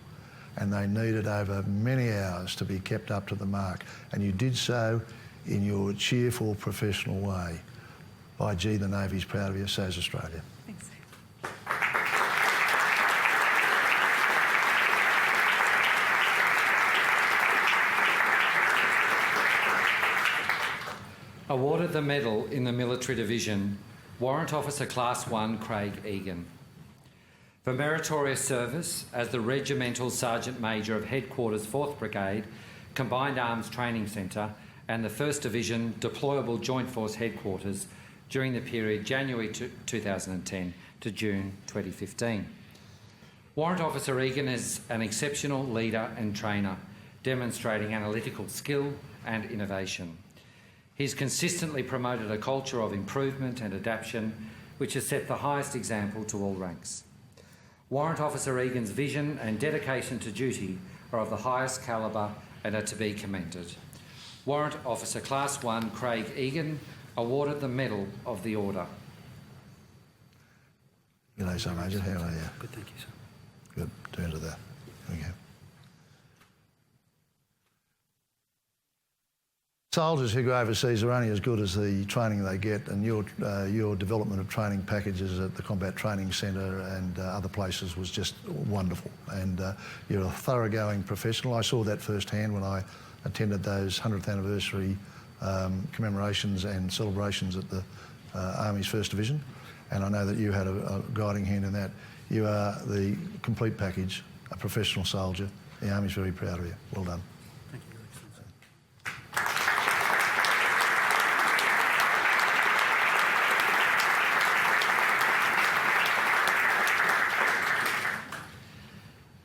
And they needed over many hours to be kept up to the mark. And you did so in your cheerful, professional way. By gee, the Navy's proud of you, so's Australia.
Thanks.
Awarded the medal in the Military Division, Warrant Officer Class 1 Craig Egan. For meritorious service as the Regimental Sergeant Major of Headquarters 4th Brigade, Combined Arms Training Centre and the 1st Division Deployable Joint Force Headquarters during the period January 2010 to June 2015. Warrant Officer Egan is an exceptional leader and trainer, demonstrating analytical skill and innovation. He's consistently promoted a culture of improvement and adaptation, which has set the highest example to all ranks. Warrant Officer Egan's vision and dedication to duty are of the highest calibre and are to be commended. Warrant Officer Class 1 Craig Egan awarded the Medal of the Order.
G'day, Sergeant Major. How are you?
Good, thank you, sir.
Good. Turn to that. There we go. Soldiers who go overseas are only as good as the training they get, and your development of training packages at the Combat Training Centre and other places was just wonderful. And you're a thoroughgoing professional. I saw that firsthand when I attended those 100th anniversary commemorations and celebrations at the Army's 1st Division, and I know that you had a guiding hand in that. You are the complete package, a professional soldier. The Army's very proud of you. Well done.
Thank you, Your Excellency.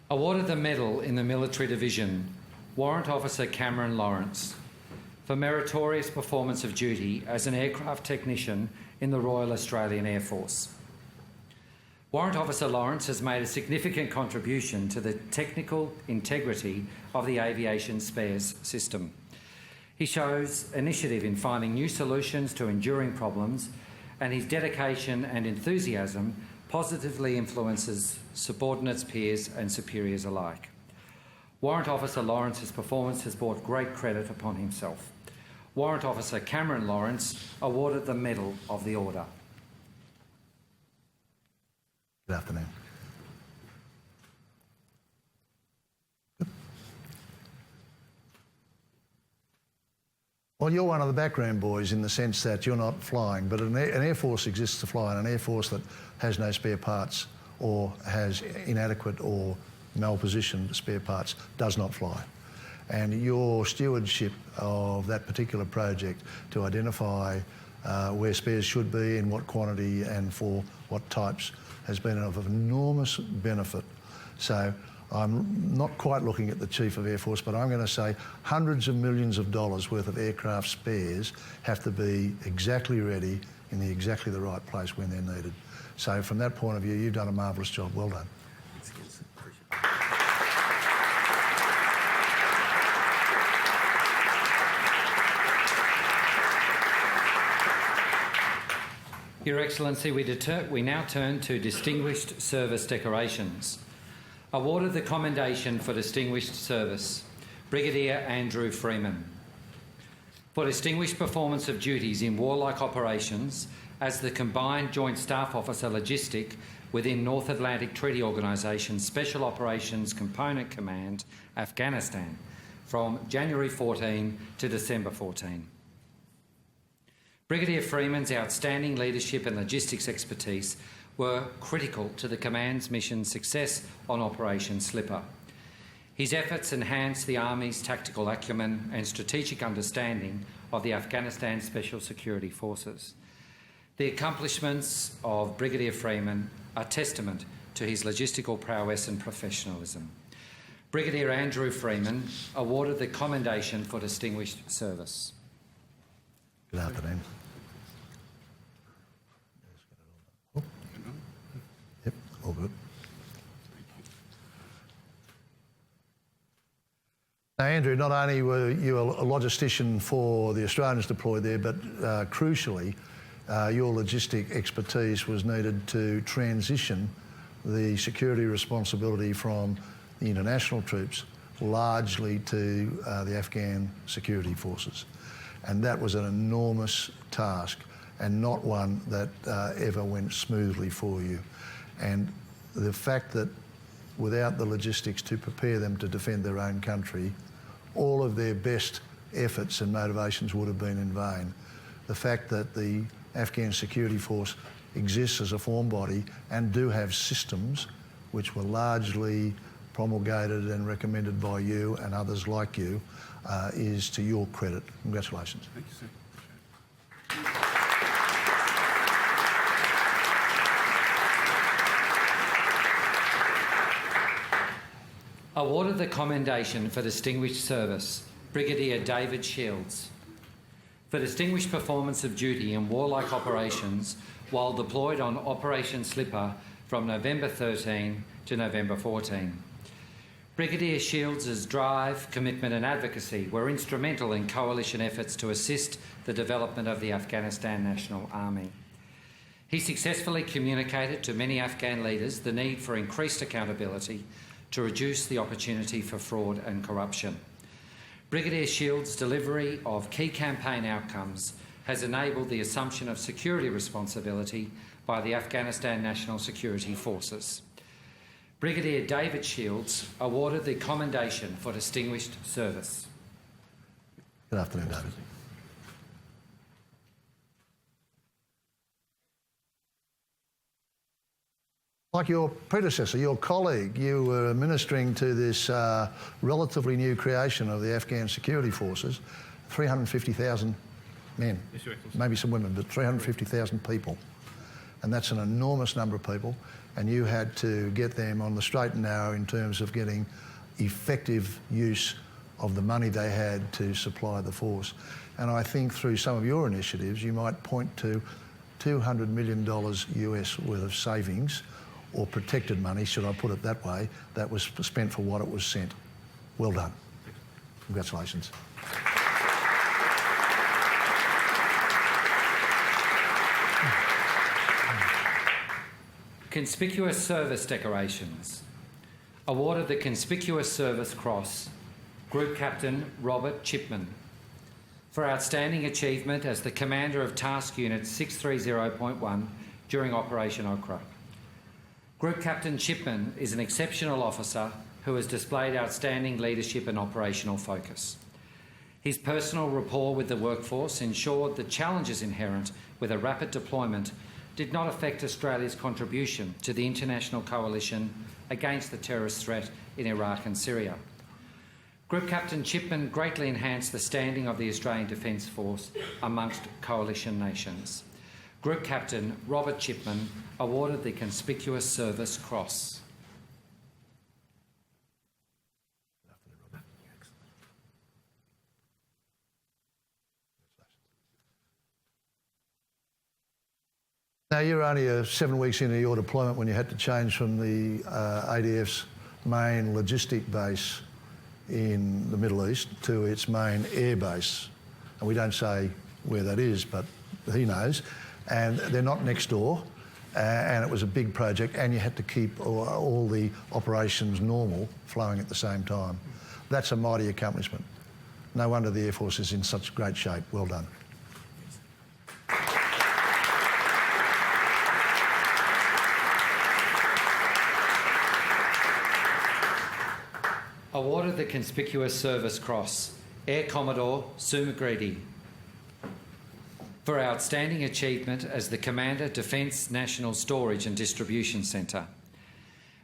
Awarded the medal in the Military Division, Warrant Officer Cameron Lawrence, for meritorious performance of duty as an aircraft technician in the Royal Australian Air Force. Warrant Officer Lawrence has made a significant contribution to the technical integrity of the aviation spares system. He shows initiative in finding new solutions to enduring problems, and his dedication and enthusiasm positively influences subordinates, peers and superiors alike. Warrant Officer Lawrence's performance has brought great credit upon himself. Warrant Officer Cameron Lawrence awarded the Medal of the Order.
Good afternoon. Well, you're one of the background boys in the sense that you're not flying, but an Air Force exists to fly, and an Air Force that has no spare parts or has inadequate or malpositioned spare parts does not fly. And your stewardship of that particular project to identify where spares should be, in what quantity and for what types, has been of enormous benefit. So I'm not quite looking at the Chief of Air Force, but I'm going to say hundreds of millions of dollars worth of aircraft spares have to be exactly ready in exactly the right place when they're needed. So from that point of view, you've done a marvellous job. Well done.
Your Excellency, we now turn to Distinguished Service Decorations. Awarded the Commendation for Distinguished Service, Brigadier Andrew Freeman. For distinguished performance of duties in warlike operations as the Combined Joint Staff Officer Logistic within North Atlantic Treaty Organisation Special Operations Component Command, Afghanistan, from January 14 to December 14. Brigadier Freeman's outstanding leadership and logistics expertise were critical to the Command's mission success on Operation Slipper. His efforts enhanced the Army's tactical acumen and strategic understanding of the Afghanistan Special Security Forces. The accomplishments of Brigadier Freeman are testament to his logistical prowess and professionalism. Brigadier Andrew Freeman awarded the Commendation for Distinguished Service.
Good afternoon. Yep, all good. Now, Andrew, not only were you a logistician for the Australians deployed there, but crucially, your logistic expertise was needed to transition the security responsibility from the international troops largely to the Afghan security forces. And that was an enormous task and not one that ever went smoothly for you. And the fact that without the logistics to prepare them to defend their own country, all of their best efforts and motivations would have been in vain. The fact that the Afghan Security Force exists as a form body and do have systems which were largely promulgated and recommended by you and others like you is to your credit. Congratulations.
Thank you, sir.
Awarded the Commendation for Distinguished Service, Brigadier David Shields. For distinguished performance of duty in warlike operations while deployed on Operation Slipper from November 13 to November 14. Brigadier Shields' drive, commitment and advocacy were instrumental in coalition efforts to assist the development of the Afghanistan National Army. He successfully communicated to many Afghan leaders the need for increased accountability to reduce the opportunity for fraud and corruption. Brigadier Shields' delivery of key campaign outcomes has enabled the assumption of security responsibility by the Afghanistan National Security Forces. Brigadier David Shields awarded the Commendation for Distinguished Service.
Good afternoon, David. Like your predecessor, your colleague, you were administering to this relatively new creation of the Afghan Security Forces, 350,000 men, maybe some women, but 350,000 people. And that's an enormous number of people, and you had to get them on the straight and narrow in terms of getting effective use of the money they had to supply the force. And I think through some of your initiatives, you might point to $200 million US worth of savings, or protected money, should I put it that way, that was spent for what it was sent. Well done. Congratulations.
Conspicuous Service Decorations. Awarded the Conspicuous Service Cross, Group Captain Robert Chipman, for outstanding achievement as the Commander of Task Unit 630.1 during Operation Okra. Group Captain Chipman is an exceptional officer who has displayed outstanding leadership and operational focus. His personal rapport with the workforce ensured the challenges inherent with a rapid deployment did not affect Australia's contribution to the international coalition against the terrorist threat in Iraq and Syria. Group Captain Chipman greatly enhanced the standing of the Australian Defence Force amongst coalition nations. Group Captain Robert Chipman awarded the Conspicuous Service Cross.
Now, you're only 7 weeks into your deployment when you had to change from the ADF's main logistic base in the Middle East to its main air base. And we don't say where that is, but he knows. And they're not next door. And it was a big project, and you had to keep all the operations normal, flowing at the same time. That's a mighty accomplishment. No wonder the Air Force is in such great shape. Well done.
Awarded the Conspicuous Service Cross, Air Commodore Sue McGreedy, for outstanding achievement as the Commander, Defence National Storage and Distribution Centre.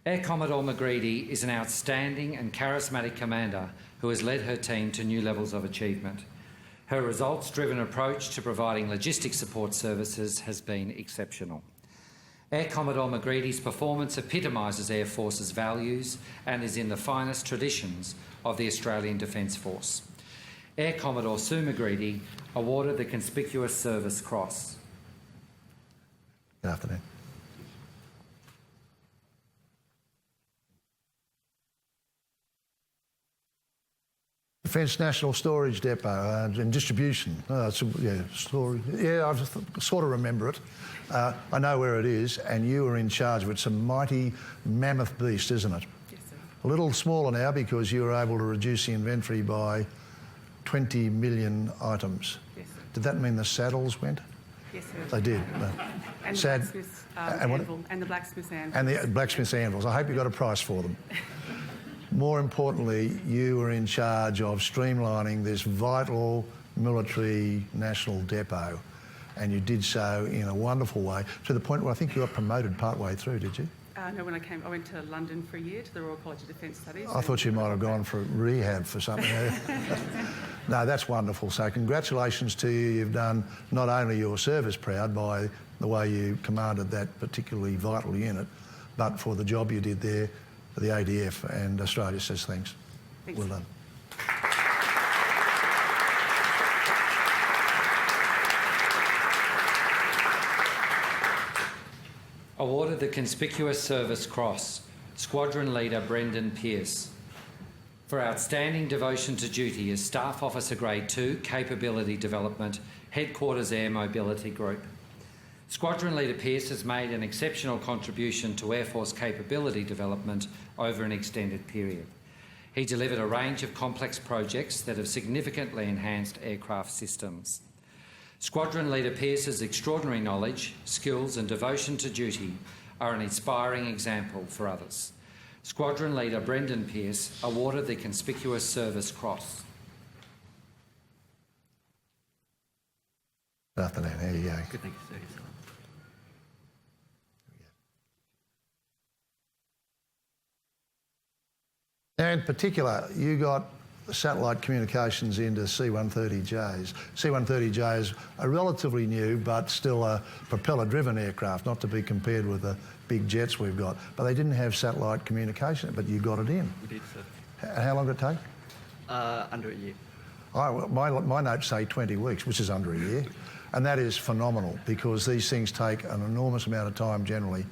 Air Commodore McGreedy is an outstanding and charismatic commander who has led her team to new levels of achievement. Her results-driven approach to providing logistic support services has been exceptional. Air Commodore McGreedy's performance epitomises Air Force's values and is in the finest traditions of the Australian Defence Force. Air Commodore Sue McGreedy awarded the Conspicuous Service Cross.
Good afternoon. Defence National Storage Depot and distribution. Storage. Yeah, I just sort of remember it. I know where it is, and you are in charge of it. It's a mighty mammoth beast, isn't it?
Yes, sir.
A little smaller now because you were able to reduce the inventory by 20 million items.
Yes, sir.
Did that mean the saddles went?
Yes, sir.
They did.
And the
Sad-
blacksmith's
and what-
anvil. And the blacksmith's anvil.
And the blacksmith's anvils. I hope you got a price for them. More importantly, you were in charge of streamlining this vital military national depot, and you did so in a wonderful way, to the point where I think you got promoted partway through, did you?
No, when I went to London for a year to the Royal College of Defence Studies.
I thought you might have gone for rehab for something. No, that's wonderful. So congratulations to you. You've done not only your service proud by the way you commanded that particularly vital unit, but for the job you did there for the ADF, and Australia says thanks.
Thanks.
Well done.
Awarded the Conspicuous Service Cross, Squadron Leader Brendan Pearce. For outstanding devotion to duty as Staff Officer Grade 2, Capability Development, Headquarters Air Mobility Group. Squadron Leader Pearce has made an exceptional contribution to Air Force capability development over an extended period. He delivered a range of complex projects that have significantly enhanced aircraft systems. Squadron Leader Pearce's extraordinary knowledge, skills and devotion to duty are an inspiring example for others. Squadron Leader Brendan Pearce awarded the Conspicuous Service Cross.
Good afternoon. There you go.
Good, thank you, sir.
Now, in particular, you got satellite communications into C-130Js. C-130Js are relatively new, but still a propeller-driven aircraft, not to be compared with the big jets we've got. But they didn't have satellite communication, but you got it in.
We did, sir.
How long did it take?
Under a year.
My notes say 20 weeks, which is under a year. And that is phenomenal, because these things take an enormous amount of time generally.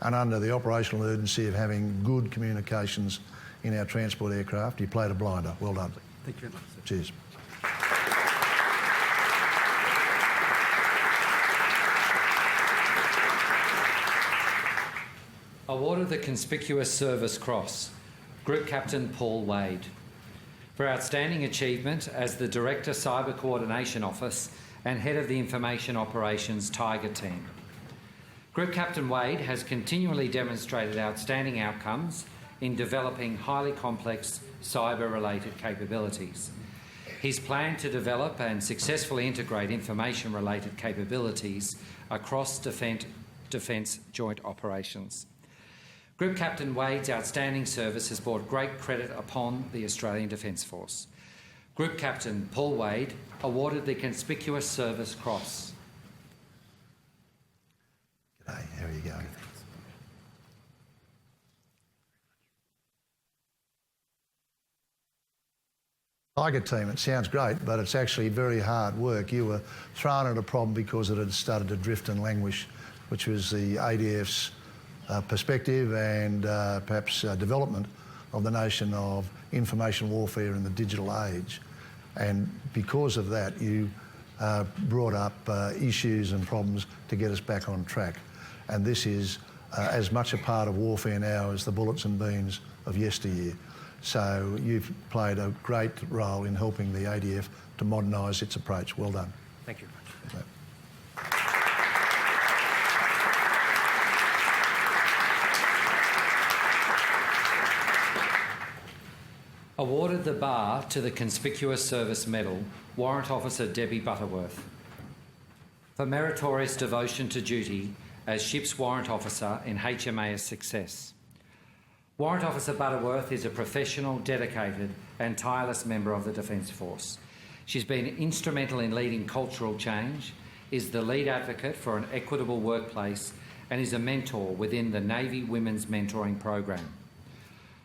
And under the operational urgency of having good communications in our transport aircraft, you played a blinder. Well done.
Thank you very much, sir.
Cheers.
Awarded the Conspicuous Service Cross, Group Captain Paul Wade. For outstanding achievement as the Director Cyber Coordination Office and Head of the Information Operations Tiger Team. Group Captain Wade has continually demonstrated outstanding outcomes in developing highly complex cyber-related capabilities. His plan to develop and successfully integrate information-related capabilities across defence joint operations. Group Captain Wade's outstanding service has brought great credit upon the Australian Defence Force. Group Captain Paul Wade awarded the Conspicuous Service Cross.
G'day, how are you going? Tiger Team, it sounds great, but it's actually very hard work. You were thrown at a problem because it had started to drift and languish, which was the ADF's perspective and perhaps development of the notion of information warfare in the digital age. And because of that, you brought up issues and problems to get us back on track. And this is as much a part of warfare now as the bullets and beans of yesteryear. So you've played a great role in helping the ADF to modernise its approach. Well done.
Thank you very much.
Awarded the bar to the Conspicuous Service Medal, Warrant Officer Debbie Butterworth. For meritorious devotion to duty as Ship's Warrant Officer in HMAS Success. Warrant Officer Butterworth is a professional, dedicated and tireless member of the Defence Force. She's been instrumental in leading cultural change, is the lead advocate for an equitable workplace and is a mentor within the Navy Women's Mentoring Program.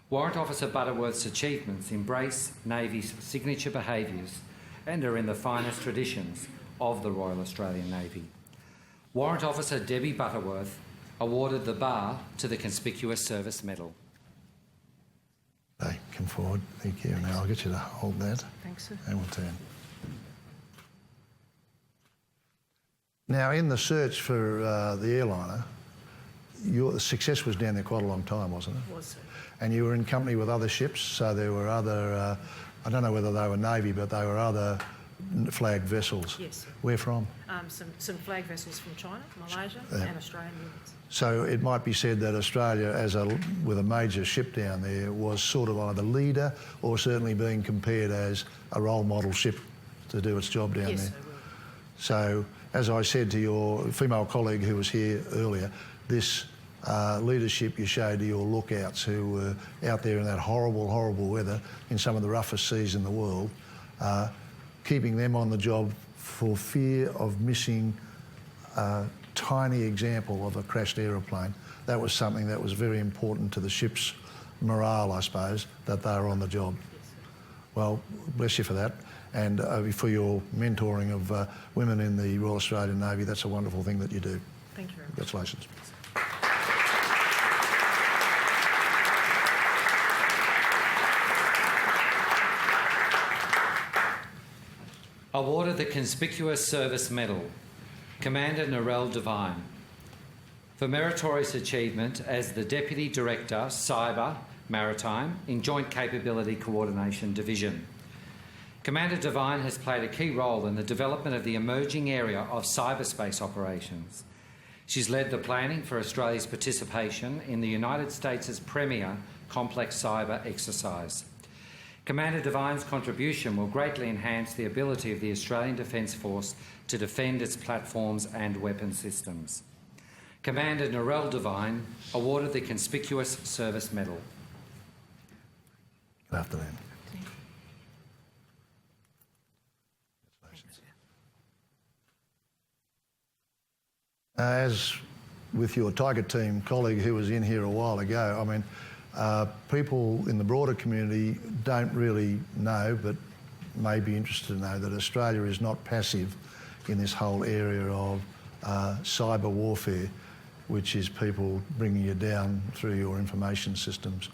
Warrant Officer Butterworth's achievements embrace Navy's signature behaviours and are in the finest traditions of the Royal Australian Navy. Warrant Officer Debbie Butterworth awarded the bar to the Conspicuous Service Medal.
Hey, come forward. Thank you. Now I'll get you to hold that.
Thanks, sir.
And we'll turn. Now, in the search for the airliner, your Success was down there quite a long time, wasn't it?
Was, sir.
And you were in company with other ships, so there were other I don't know whether they were Navy, but they were other flagged vessels.
Yes.
Where from?
Some flag vessels from China, Malaysia,
Yeah.
and Australian units.
So it might be said that Australia, with a major ship down there, was sort of either leader or certainly being compared as a role model ship to do its job down
Yes,
there.
they were.
So, as I said to your female colleague who was here earlier, this leadership you showed to your lookouts who were out there in that horrible, horrible weather in some of the roughest seas in the world, keeping them on the job for fear of missing a tiny example of a crashed aeroplane, that was something that was very important to the ship's morale, I suppose, that they were on the job. Well, bless you for that. And for your mentoring of women in the Royal Australian Navy, that's a wonderful thing that you do.
Thank you very much.
Congratulations.
Awarded the Conspicuous Service Medal, Commander Narelle Devine, for meritorious achievement as the Deputy Director, Cyber, Maritime, in Joint Capability Coordination Division. Commander Devine has played a key role in the development of the emerging area of cyberspace operations. She's led the planning for Australia's participation in the United States' premier complex cyber exercise. Commander Devine's contribution will greatly enhance the ability of the Australian Defence Force to defend its platforms and weapon systems. Commander Narelle Devine awarded the Conspicuous Service Medal.
Good afternoon. As with your Tiger Team colleague who was in here a while ago, I mean, people in the broader community don't really know, but may be interested to know, that Australia is not passive in this whole area of cyber warfare, which is people bringing you down through your information systems.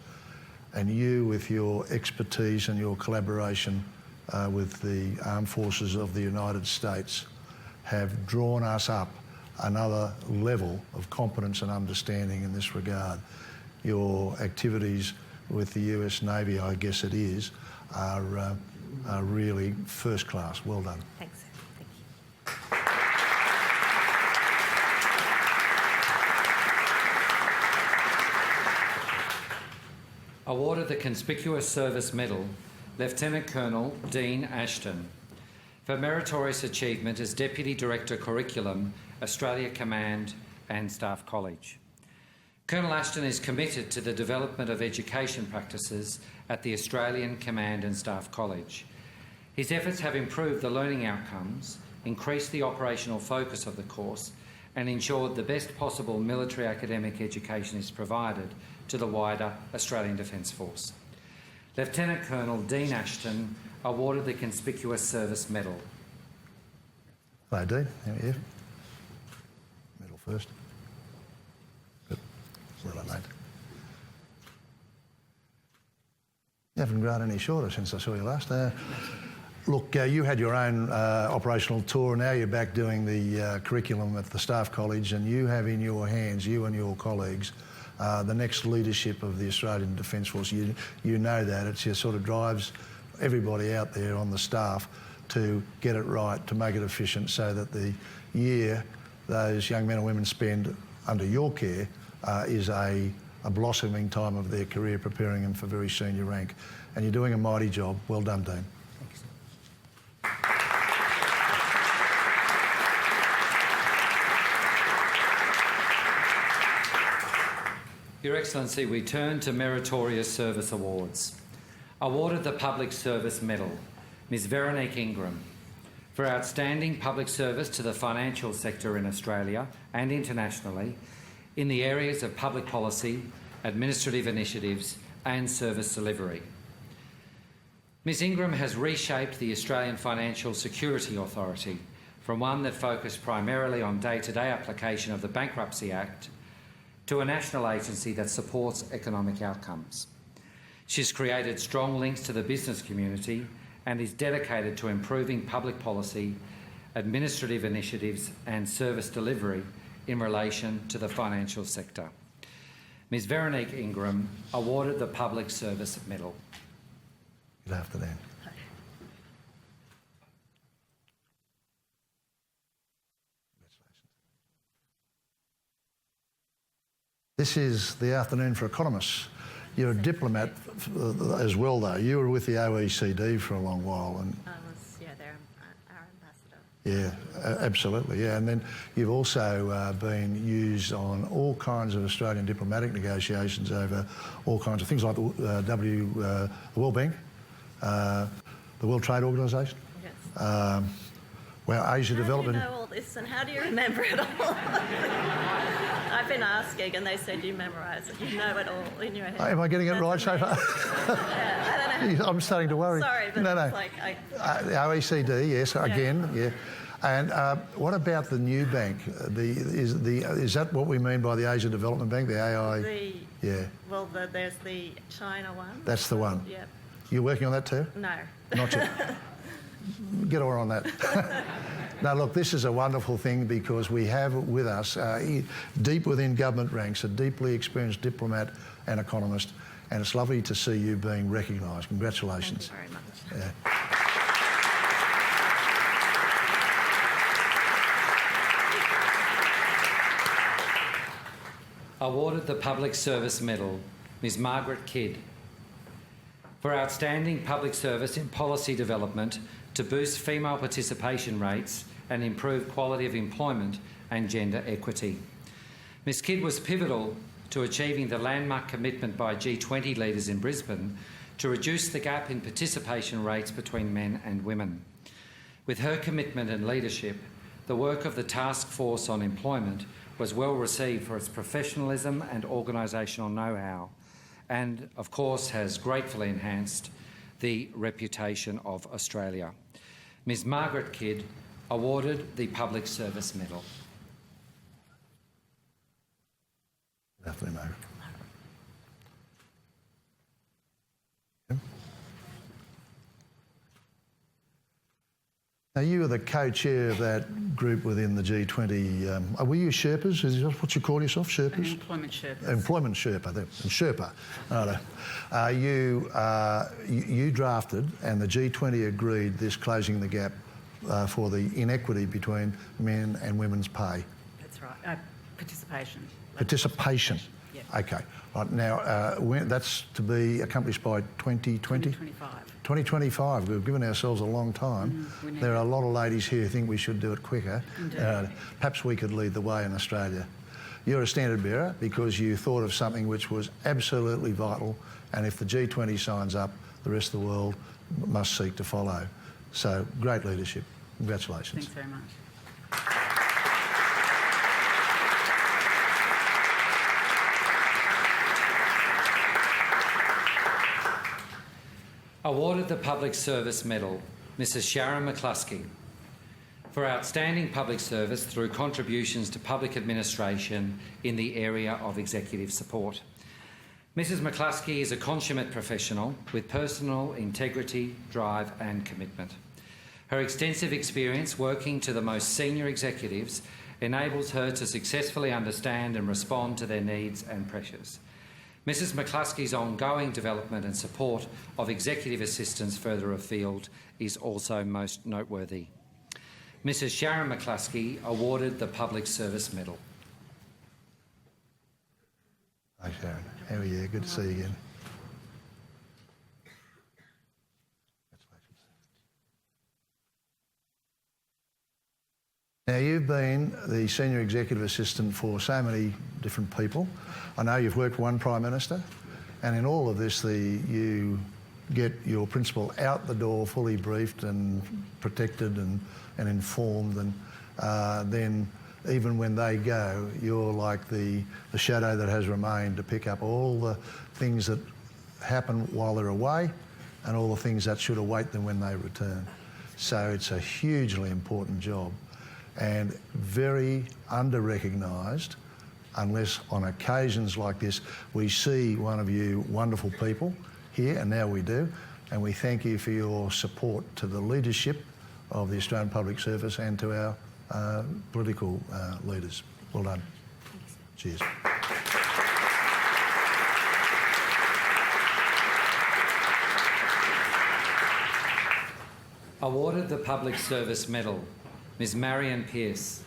And you, with your expertise and your collaboration with the Armed Forces of the United States, have drawn us up another level of competence and understanding in this regard. Your activities with the US Navy, I guess it is, are really first class. Well done.
Thanks. Thank you.
Awarded the Conspicuous Service Medal, Lieutenant Colonel Dean Ashton, for meritorious achievement as Deputy Director Curriculum, Australia Command and Staff College. Colonel Ashton is committed to the development of education practices at the Australian Command and Staff College. His efforts have improved the learning outcomes, increased the operational focus of the course, and ensured the best possible military academic education is provided to the wider Australian Defence Force. Lieutenant Colonel Dean Ashton awarded the Conspicuous Service Medal.
Hello, Dean. How are you? Medal first. Good. Well done, mate. You haven't grown any shorter since I saw you last. Look, you had your own operational tour. Now you're back doing the curriculum at the Staff College, and you have in your hands, you and your colleagues, the next leadership of the Australian Defence Force. You know that. It sort of drives everybody out there on the staff to get it right, to make it efficient, so that the year those young men and women spend under your care is a blossoming time of their career, preparing them for very senior rank. And you're doing a mighty job. Well done, Dean.
Your Excellency, we turn to Meritorious Service Awards. Awarded the Public Service Medal, Ms Veronique Ingram, for outstanding public service to the financial sector in Australia and internationally in the areas of public policy, administrative initiatives and service delivery. Ms Ingram has reshaped the Australian Financial Security Authority from one that focused primarily on day-to-day application of the Bankruptcy Act to a national agency that supports economic outcomes. She's created strong links to the business community and is dedicated to improving public policy, administrative initiatives and service delivery in relation to the financial sector. Ms Veronique Ingram awarded the Public Service Medal.
Good afternoon. This is the afternoon for economists. You're a diplomat as well, though. You were with the OECD for a long while. And
I was, they're our ambassador.
yeah, absolutely, yeah. And then you've also been used on all kinds of Australian diplomatic negotiations over all kinds of things like the World Bank, the World Trade Organisation.
Yes.
Asia Development.
How do you know all this and how do you remember it all? I've been asking and they said you memorise it, you know it all in your head.
Am I getting it right so far?
Yeah, I don't know.
I'm starting to worry.
Sorry, but
no.
it's like...
The OECD, yes, again, yeah. And what about the new bank? Is that what we mean by the Asia Development Bank, the AI? Yeah.
Well, there's the China one.
That's the one.
Yeah.
You're working on that too?
No.
Not yet. Get her on that. Now, look, this is a wonderful thing because we have with us, deep within government ranks, a deeply experienced diplomat and economist, and it's lovely to see you being recognised. Congratulations.
Thank you very much.
Yeah.
Awarded the Public Service Medal, Ms Margaret Kidd, for outstanding public service in policy development to boost female participation rates and improve quality of employment and gender equity. Ms Kidd was pivotal to achieving the landmark commitment by G20 leaders in Brisbane to reduce the gap in participation rates between men and women. With her commitment and leadership, the work of the Task Force on Employment was well received for its professionalism and organisational know-how, and of course has gratefully enhanced the reputation of Australia. Ms Margaret Kidd awarded the Public Service Medal.
Good afternoon, Margaret. Now, you are the co-chair of that group within the G20. Were you Sherpas? Is that what you call yourself, Sherpas?
Employment Sherpas.
Employment Sherpa, Sherpa. You drafted, and the G20 agreed, this closing the gap for the inequity between men and women's pay.
That's right. Participation.
Participation.
Yeah.
Okay. Right, now, that's to be accomplished by 2020?
2025.
2025. We've given ourselves a long time. There are a lot of ladies here who think we should do it quicker. Perhaps we could lead the way in Australia. You're a standard bearer because you thought of something which was absolutely vital, and if the G20 signs up, the rest of the world must seek to follow. So, great leadership. Congratulations.
Thanks very much.
Awarded the Public Service Medal, Mrs Sharon McCluskey, for outstanding public service through contributions to public administration in the area of executive support. Mrs McCluskey is a consummate professional with personal integrity, drive and commitment. Her extensive experience working to the most senior executives enables her to successfully understand and respond to their needs and pressures. Mrs McCluskey's ongoing development and support of executive assistants further afield is also most noteworthy. Mrs Sharon McCluskey awarded the Public Service Medal.
Hi Sharon, how are you? Good to see you again. Now, you've been the Senior Executive Assistant for so many different people. I know you've worked for one Prime Minister, and in all of this, you get your principal out the door fully briefed and protected and informed, and then even when they go, you're like the shadow that has remained to pick up all the things that happen while they're away and all the things that should await them when they return. So it's a hugely important job, and very under-recognised, unless on occasions like this we see one of you wonderful people here, and now we do, and we thank you for your support to the leadership of the Australian Public Service and to our political leaders. Well done. Cheers.
Awarded the Public Service Medal, Ms Marion Pearce,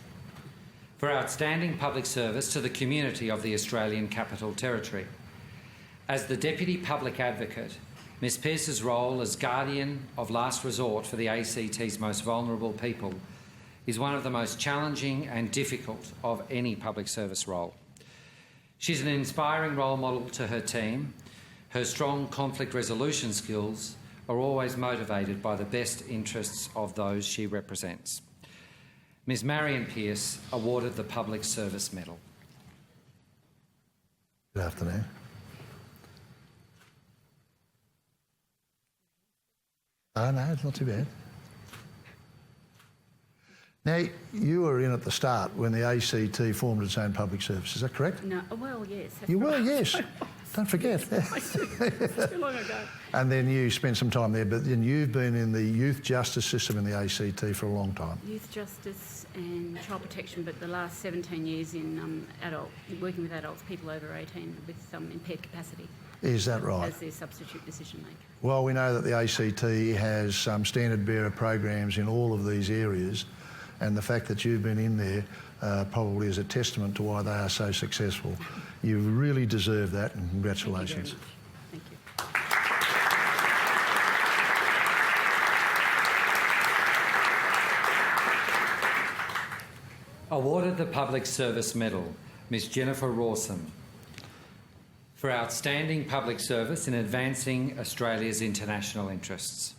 for outstanding public service to the community of the Australian Capital Territory. As the Deputy Public Advocate, Ms Pearce's role as guardian of last resort for the ACT's most vulnerable people is one of the most challenging and difficult of any public service role. She's an inspiring role model to her team. Her strong conflict resolution skills are always motivated by the best interests of those she represents. Ms Marion Pearce awarded the Public Service Medal.
Good afternoon. Oh, no, it's not too bad. Now, you were in at the start when the ACT formed its own public service, is that correct?
No, well, yes.
You were, yes. Don't forget.
Too long ago.
And then you spent some time there, but then you've been in the youth justice system in the ACT for a long time.
Youth justice and child protection, but the last 17 years in working with adults, people over 18 with impaired capacity.
Is that right?
As their substitute decision maker.
Well, we know that the ACT has standard bearer programs in all of these areas, and the fact that you've been in there probably is a testament to why they are so successful. You really deserve that, and congratulations.
Thank you.
Awarded the Public Service Medal, Ms Jennifer Rawson, for outstanding public service in advancing Australia's international interests.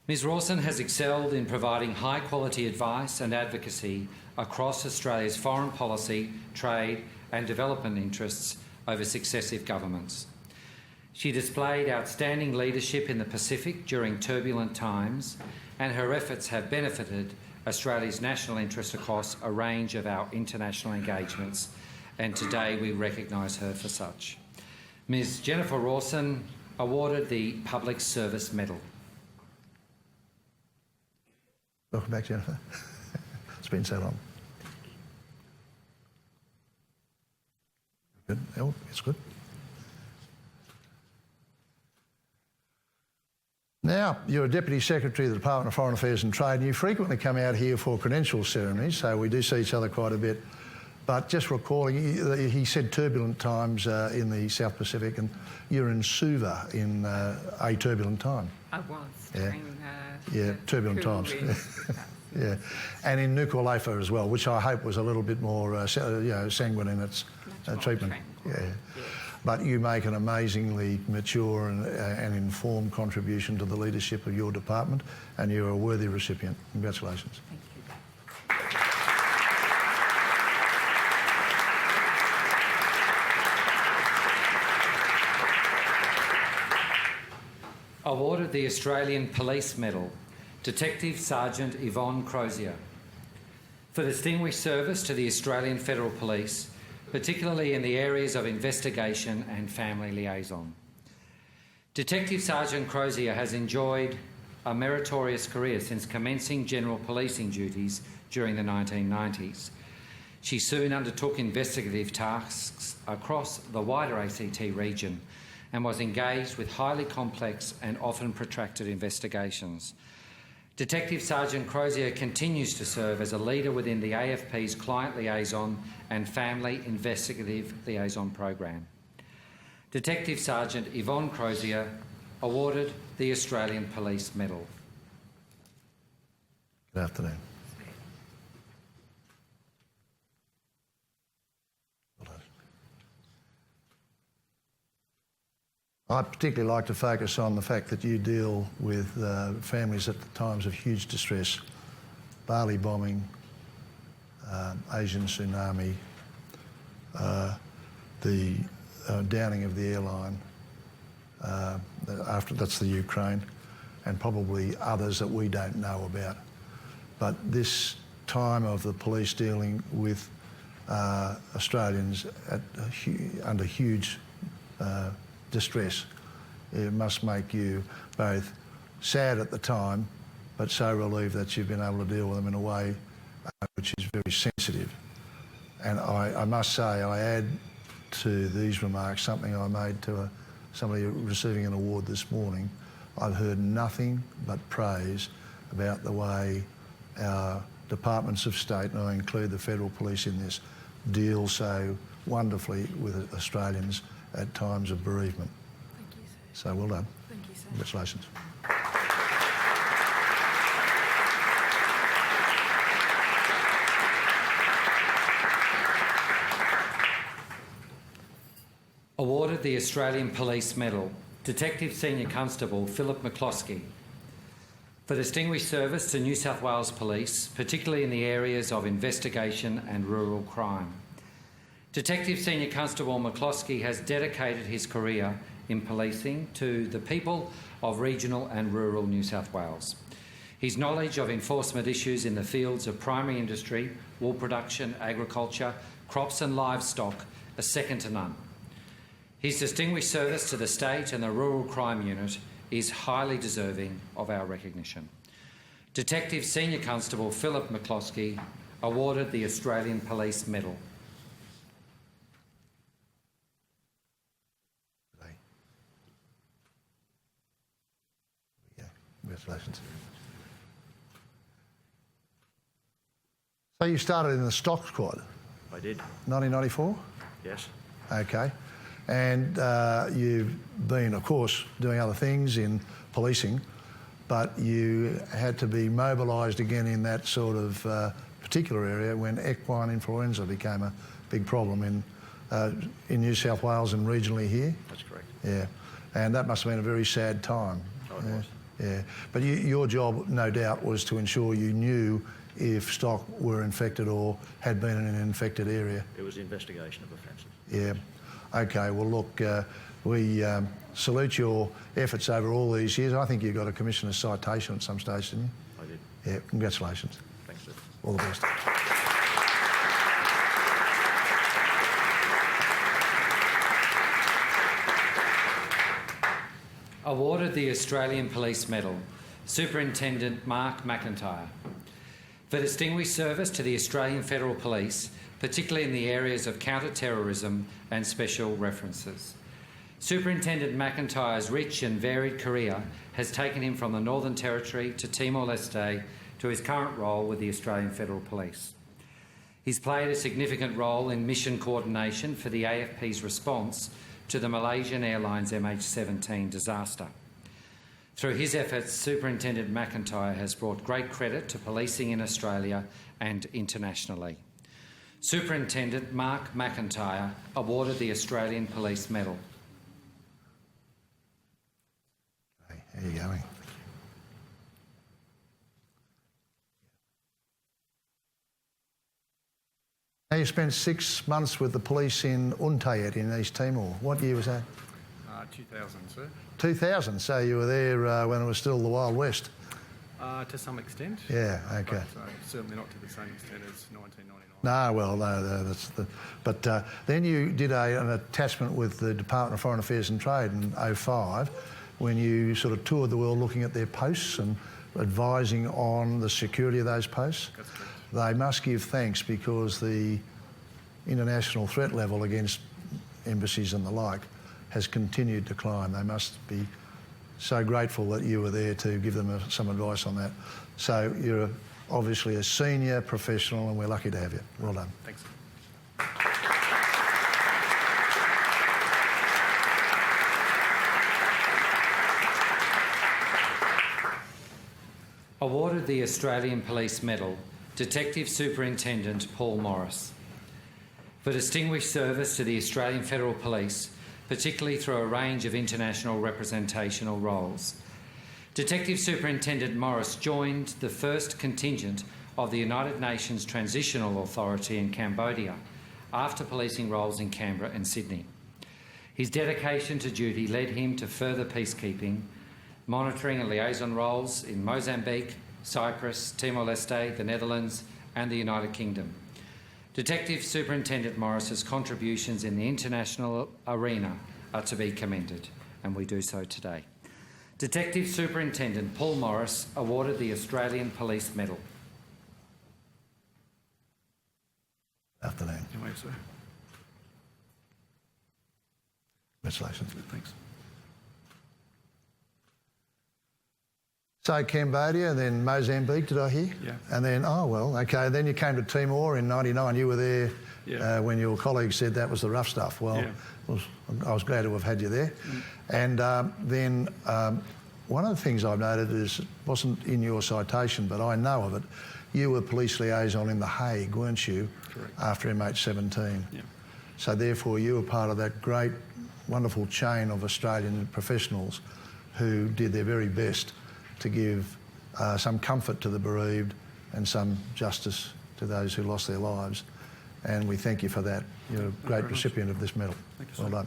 Ms Rawson has excelled in providing high-quality advice and advocacy across Australia's foreign policy, trade and development interests over successive governments. She displayed outstanding leadership in the Pacific during turbulent times, and her efforts have benefited Australia's national interest across a range of our international engagements, and today we recognise her for such. Ms Jennifer Rawson awarded the Public Service Medal.
Welcome back, Jennifer. It's been so long. Good. Oh, it's good. Now, you're a Deputy Secretary of the Department of Foreign Affairs and Trade, and you frequently come out here for credential ceremonies, so we do see each other quite a bit. But just recalling, he said turbulent times in the South Pacific, and you're in Suva in a turbulent time.
I was.
Yeah,
during,
turbulent times. Yeah, and in Nuku'alofa as well, which I hope was a little bit more sanguine in its treatment. Yeah. But you make an amazingly mature and informed contribution to the leadership of your department, and you're a worthy recipient. Congratulations.
Thank you.
Awarded the Australian Police Medal, Detective Sergeant Yvonne Crozier, for distinguished service to the Australian Federal Police, particularly in the areas of investigation and family liaison. Detective Sergeant Crozier has enjoyed a meritorious career since commencing general policing duties during the 1990s. She soon undertook investigative tasks across the wider ACT region and was engaged with highly complex and often protracted investigations. Detective Sergeant Crozier continues to serve as a leader within the AFP's Client Liaison and Family Investigative Liaison program. Detective Sergeant Yvonne Crozier awarded the Australian Police Medal.
Good afternoon. I'd particularly like to focus on the fact that you deal with families at the times of huge distress, Bali bombing, Asian tsunami, the downing of the airline, that's the Ukraine, and probably others that we don't know about. But this time of the police dealing with Australians under huge distress, it must make you both sad at the time, but so relieved that you've been able to deal with them in a way which is very sensitive. And I must say, I add to these remarks something I made to somebody receiving an award this morning. I've heard nothing but praise about the way our departments of state, and I include the federal police in this, deal so wonderfully with Australians at times of bereavement.
Thank you, sir.
So well done.
Thank you, sir.
Congratulations.
Awarded the Australian Police Medal, Detective Senior Constable Philip McCloskey, for distinguished service to New South Wales Police, particularly in the areas of investigation and rural crime. Detective Senior Constable McCloskey has dedicated his career in policing to the people of regional and rural New South Wales. His knowledge of enforcement issues in the fields of primary industry, wool production, agriculture, crops and livestock are second to none. His distinguished service to the state and the Rural Crime Unit is highly deserving of our recognition. Detective Senior Constable Philip McCloskey awarded the Australian Police Medal.
Congratulations. So you started in the stock squad?
I did.
1994?
Yes.
Okay. And you've been, of course, doing other things in policing, but you had to be mobilised again in that sort of particular area when equine influenza became a big problem in New South Wales and regionally here.
That's correct.
Yeah. And that must have been a very sad time.
Oh, it was.
Yeah. But your job, no doubt, was to ensure you knew if stock were infected or had been in an infected area.
It was investigation of offences.
Yeah. Okay, well, look, we salute your efforts over all these years. I think you got a Commissioner's citation at some stage, didn't you?
I did.
Yeah, congratulations.
Thanks, sir.
All the best.
Awarded the Australian Police Medal, Superintendent Mark McIntyre, for distinguished service to the Australian Federal Police, particularly in the areas of counter-terrorism and special references. Superintendent McIntyre's rich and varied career has taken him from the Northern Territory to Timor-Leste to his current role with the Australian Federal Police. He's played a significant role in mission coordination for the AFP's response to the Malaysian Airlines MH17 disaster. Through his efforts, Superintendent McIntyre has brought great credit to policing in Australia and internationally. Superintendent Mark McIntyre awarded the Australian Police Medal.
Okay, how are you going? Now you spent 6 months with the police in Untayet in East Timor. What year was that?
2000, sir.
2000, so you were there when it was still the Wild West.
To some extent.
Yeah, okay.
But, certainly not to the same extent as 1999.
No, well, no, that's the... But then you did an attachment with the Department of Foreign Affairs and Trade in 2005 when you sort of toured the world looking at their posts and advising on the security of those posts.
That's correct.
They must give thanks because the international threat level against embassies and the like has continued to climb. They must be so grateful that you were there to give them some advice on that. So you're obviously a senior professional and we're lucky to have you. Well done.
Thanks.
Awarded the Australian Police Medal, Detective Superintendent Paul Morris, for distinguished service to the Australian Federal Police, particularly through a range of international representational roles. Detective Superintendent Morris joined the first contingent of the United Nations Transitional Authority in Cambodia after policing roles in Canberra and Sydney. His dedication to duty led him to further peacekeeping, monitoring and liaison roles in Mozambique, Cyprus, Timor-Leste, the Netherlands and the United Kingdom. Detective Superintendent Morris's contributions in the international arena are to be commended, and we do so today. Detective Superintendent Paul Morris awarded the Australian Police Medal.
Afternoon.
Anyway, sir.
Congratulations.
Thanks.
So Cambodia, then Mozambique, did I hear?
Yeah.
And then, oh, well, okay, then you came to Timor in 99. You were there when your colleagues said that was the rough stuff. Well, I was glad to have had you there. And then one of the things I've noted is, it wasn't in your citation, but I know of it, you were police liaison in The Hague, weren't you?
Correct.
After MH17.
Yeah.
So therefore you were part of that great, wonderful chain of Australian professionals who did their very best to give some comfort to the bereaved and some justice to those who lost their lives. And we thank you for that. You're a great recipient of this medal.
Thank you,
well
sir.
done.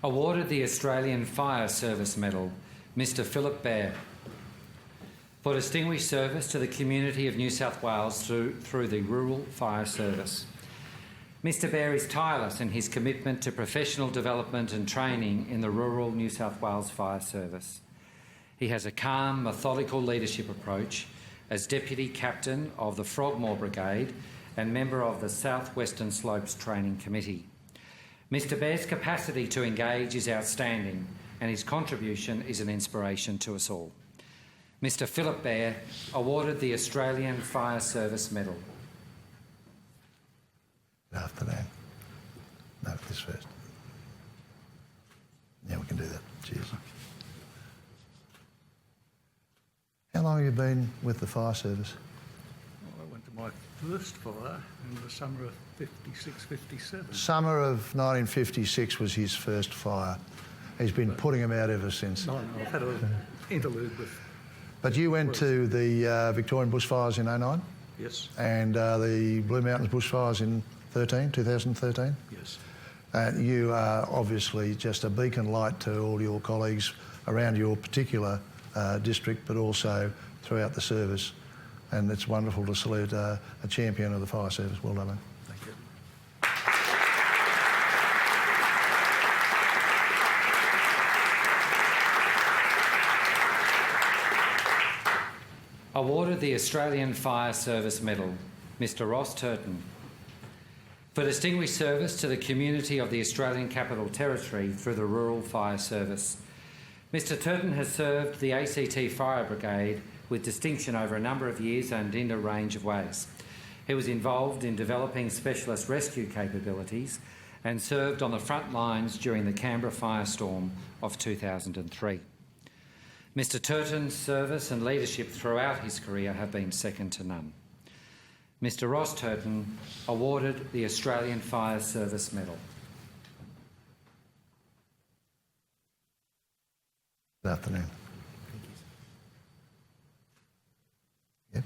Awarded the Australian Fire Service Medal, Mr Philip Bear. For distinguished service to the community of New South Wales through the Rural Fire Service. Mr Bear is tireless in his commitment to professional development and training in the rural New South Wales Fire Service. He has a calm, methodical leadership approach as Deputy Captain of the Frogmore Brigade and member of the South Western Slopes Training Committee. Mr Bear's capacity to engage is outstanding and his contribution is an inspiration to us all. Mr Philip Bear, awarded the Australian Fire Service Medal.
Good afternoon. No, this first. Yeah, we can do that. Cheers. How long have you been with the fire service?
Well, I went to my first fire in the summer of 56, 57.
Summer of 1956 was his first fire. He's been putting them out ever since.
No, I've had an interlude with...
But you went to the Victorian bushfires in 09?
Yes.
And the Blue Mountains bushfires in 2013?
Yes.
You are obviously just a beacon light to all your colleagues around your particular district, but also throughout the service. And it's wonderful to salute a champion of the fire service. Well done, mate.
Thank you.
Awarded the Australian Fire Service Medal, Mr Ross Turton. For distinguished service to the community of the Australian Capital Territory through the Rural Fire Service. Mr Turton has served the ACT Fire Brigade with distinction over a number of years and in a range of ways. He was involved in developing specialist rescue capabilities and served on the front lines during the Canberra firestorm of 2003. Mr Turton's service and leadership throughout his career have been second to none. Mr Ross Turton, awarded the Australian Fire Service Medal.
Good afternoon. Yep.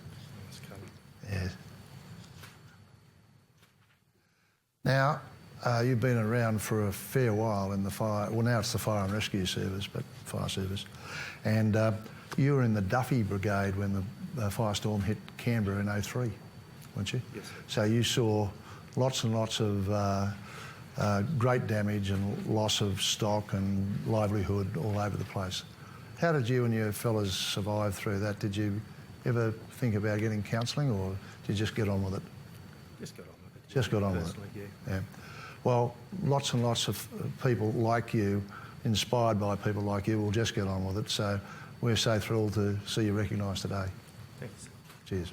Yes. Now, you've been around for a fair while in the fire. Well, now it's the Fire and Rescue Service, but fire service. And you were in the Duffy Brigade when the firestorm hit Canberra in 03, weren't you?
Yes.
So you saw lots and lots of great damage and loss of stock and livelihood all over the place. How did you and your fellas survive through that? Did you ever think about getting counselling, or did you just get on with it?
Just got on with it.
Just got on with it.
Yeah.
Well, lots and lots of people like you, inspired by people like you, will just get on with it. So we're so thrilled to see you recognised today.
Thanks.
Cheers.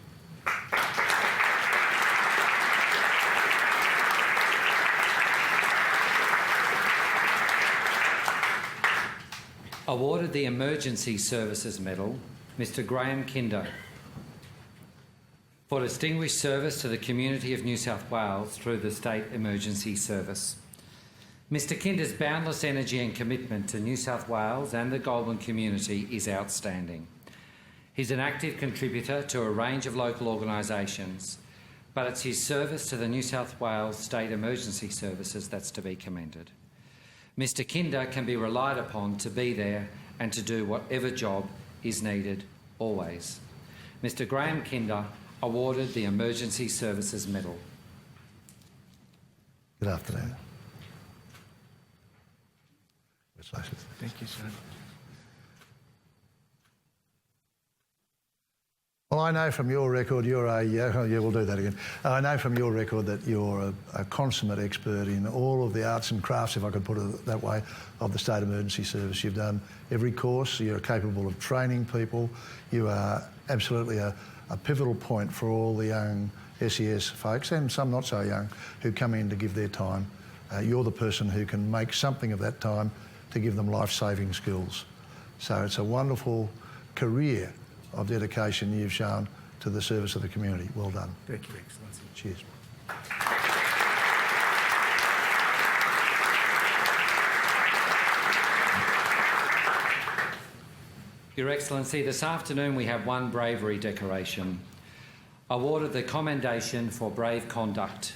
Awarded the Emergency Services Medal, Mr Graham Kinder. For distinguished service to the community of New South Wales through the State Emergency Service. Mr Kinder's boundless energy and commitment to New South Wales and the Goulburn community is outstanding. He's an active contributor to a range of local organisations, but it's his service to the New South Wales State Emergency Services that's to be commended. Mr Kinder can be relied upon to be there and to do whatever job is needed, always. Mr Graham Kinder, awarded the Emergency Services Medal.
Good afternoon. Congratulations.
Thank you, sir.
Well, Well, I know from your record you're we'll do that again. I know from your record that you're a consummate expert in all of the arts and crafts, if I could put it that way, of the State Emergency Service. You've done every course, you're capable of training people, you are absolutely a pivotal point for all the young SES folks, and some not so young, who come in to give their time. You're the person who can make something of that time to give them life-saving skills. So it's a wonderful career of dedication you've shown to the service of the community. Well done.
Thank you, Excellency.
Cheers.
Your Excellency, this afternoon we have one bravery decoration. Awarded the Commendation for Brave Conduct,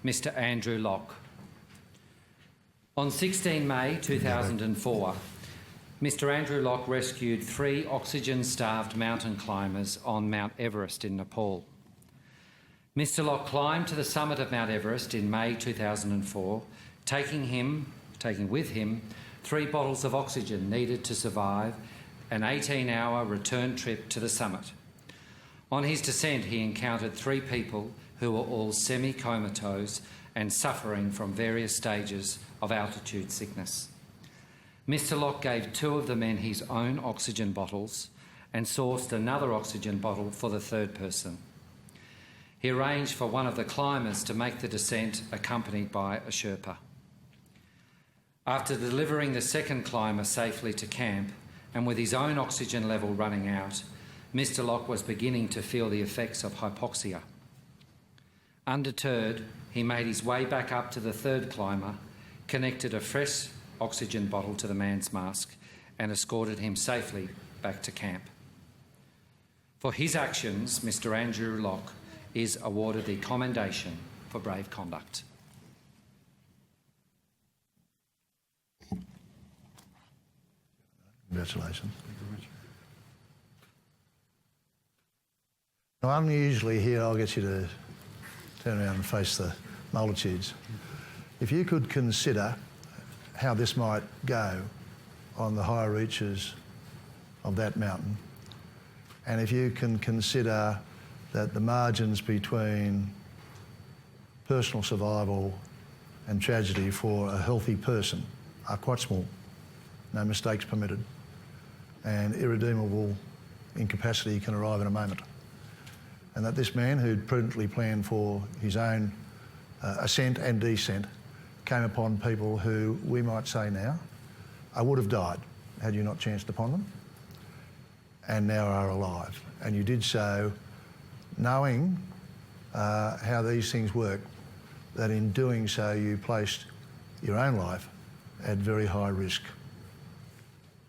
Mr Andrew Locke. On 16 May 2004, Mr Andrew Locke rescued 3 oxygen-starved mountain climbers on Mount Everest in Nepal. Mr Locke climbed to the summit of Mount Everest in May 2004, taking with him 3 bottles of oxygen needed to survive an 18-hour return trip to the summit. On his descent, he encountered 3 people who were all semi-comatose and suffering from various stages of altitude sickness. Mr Locke gave 2 of the men his own oxygen bottles and sourced another oxygen bottle for the 3rd person. He arranged for one of the climbers to make the descent accompanied by a Sherpa. After delivering the 2nd climber safely to camp and with his own oxygen level running out, Mr Locke was beginning to feel the effects of hypoxia. Undeterred, he made his way back up to the 3rd climber, connected a fresh oxygen bottle to the man's mask and escorted him safely back to camp. For his actions, Mr Andrew Locke is awarded the Commendation for Brave Conduct.
Congratulations. Now, unusually here, I'll get you to turn around and face the multitudes. If you could consider how this might go on the higher reaches of that mountain, and if you can consider that the margins between personal survival and tragedy for a healthy person are quite small, no mistakes permitted, and irredeemable incapacity can arrive in a moment. And that this man, who'd prudently planned for his own ascent and descent, came upon people who we might say now would have died had you not chanced upon them, and now are alive. And you did so knowing how these things work, that in doing so you placed your own life at very high risk.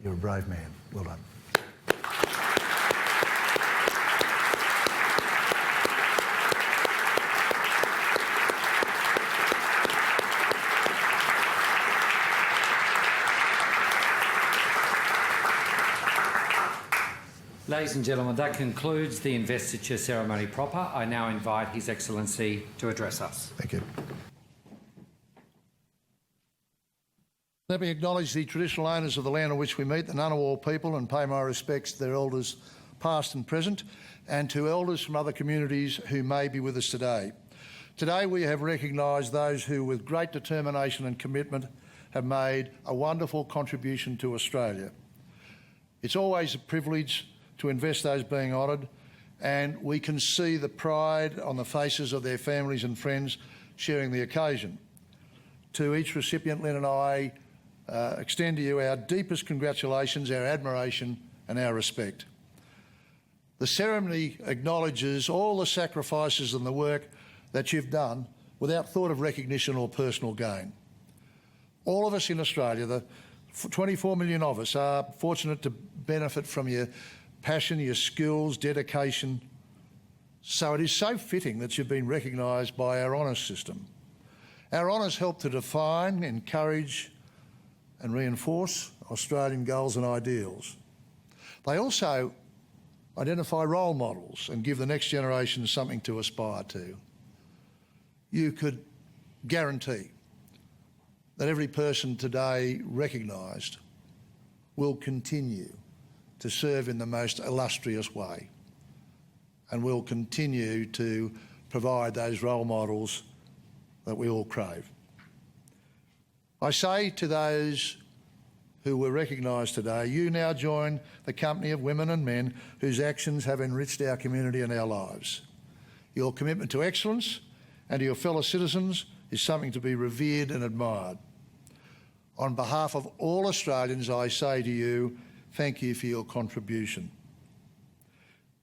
You're a brave man. Well done.
Ladies and gentlemen, that concludes the investiture ceremony proper. I now invite His Excellency to address us.
Thank you. Let me acknowledge the traditional owners of the land on which we meet, the Ngunnawal people, and pay my respects to their elders past and present, and to elders from other communities who may be with us today. Today we have recognised those who, with great determination and commitment, have made a wonderful contribution to Australia. It's always a privilege to invest those being honoured, and we can see the pride on the faces of their families and friends sharing the occasion. To each recipient, Lynn and I extend to you our deepest congratulations, our admiration and our respect. The ceremony acknowledges all the sacrifices and the work that you've done without thought of recognition or personal gain. All of us in Australia, the 24 million of us, are fortunate to benefit from your passion, your skills, dedication. So it is so fitting that you've been recognised by our honours system. Our honours help to define, encourage and reinforce Australian goals and ideals. They also identify role models and give the next generation something to aspire to. You could guarantee that every person today recognised will continue to serve in the most illustrious way. and we'll continue to provide those role models that we all crave. I say to those who were recognised today, you now join the company of women and men whose actions have enriched our community and our lives. Your commitment to excellence and to your fellow citizens is something to be revered and admired. On behalf of all Australians, I say to you, thank you for your contribution.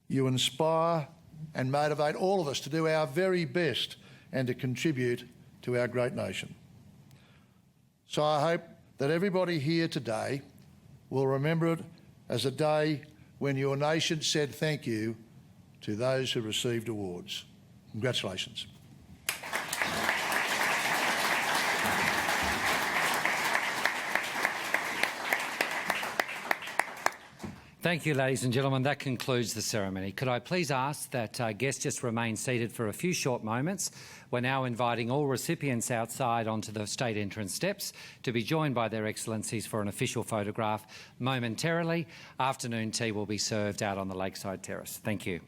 You inspire and motivate all of us to do our very best and to contribute to our great nation. So I hope that everybody here today will remember it as a day when your nation said thank you to those who received awards. Congratulations.
Thank you, ladies and gentlemen. That concludes the ceremony. Could I please ask that guests just remain seated for a few short moments? We're now inviting all recipients outside onto the state entrance steps to be joined by their Excellencies for an official photograph momentarily. Afternoon tea will be served out on the lakeside terrace. Thank you.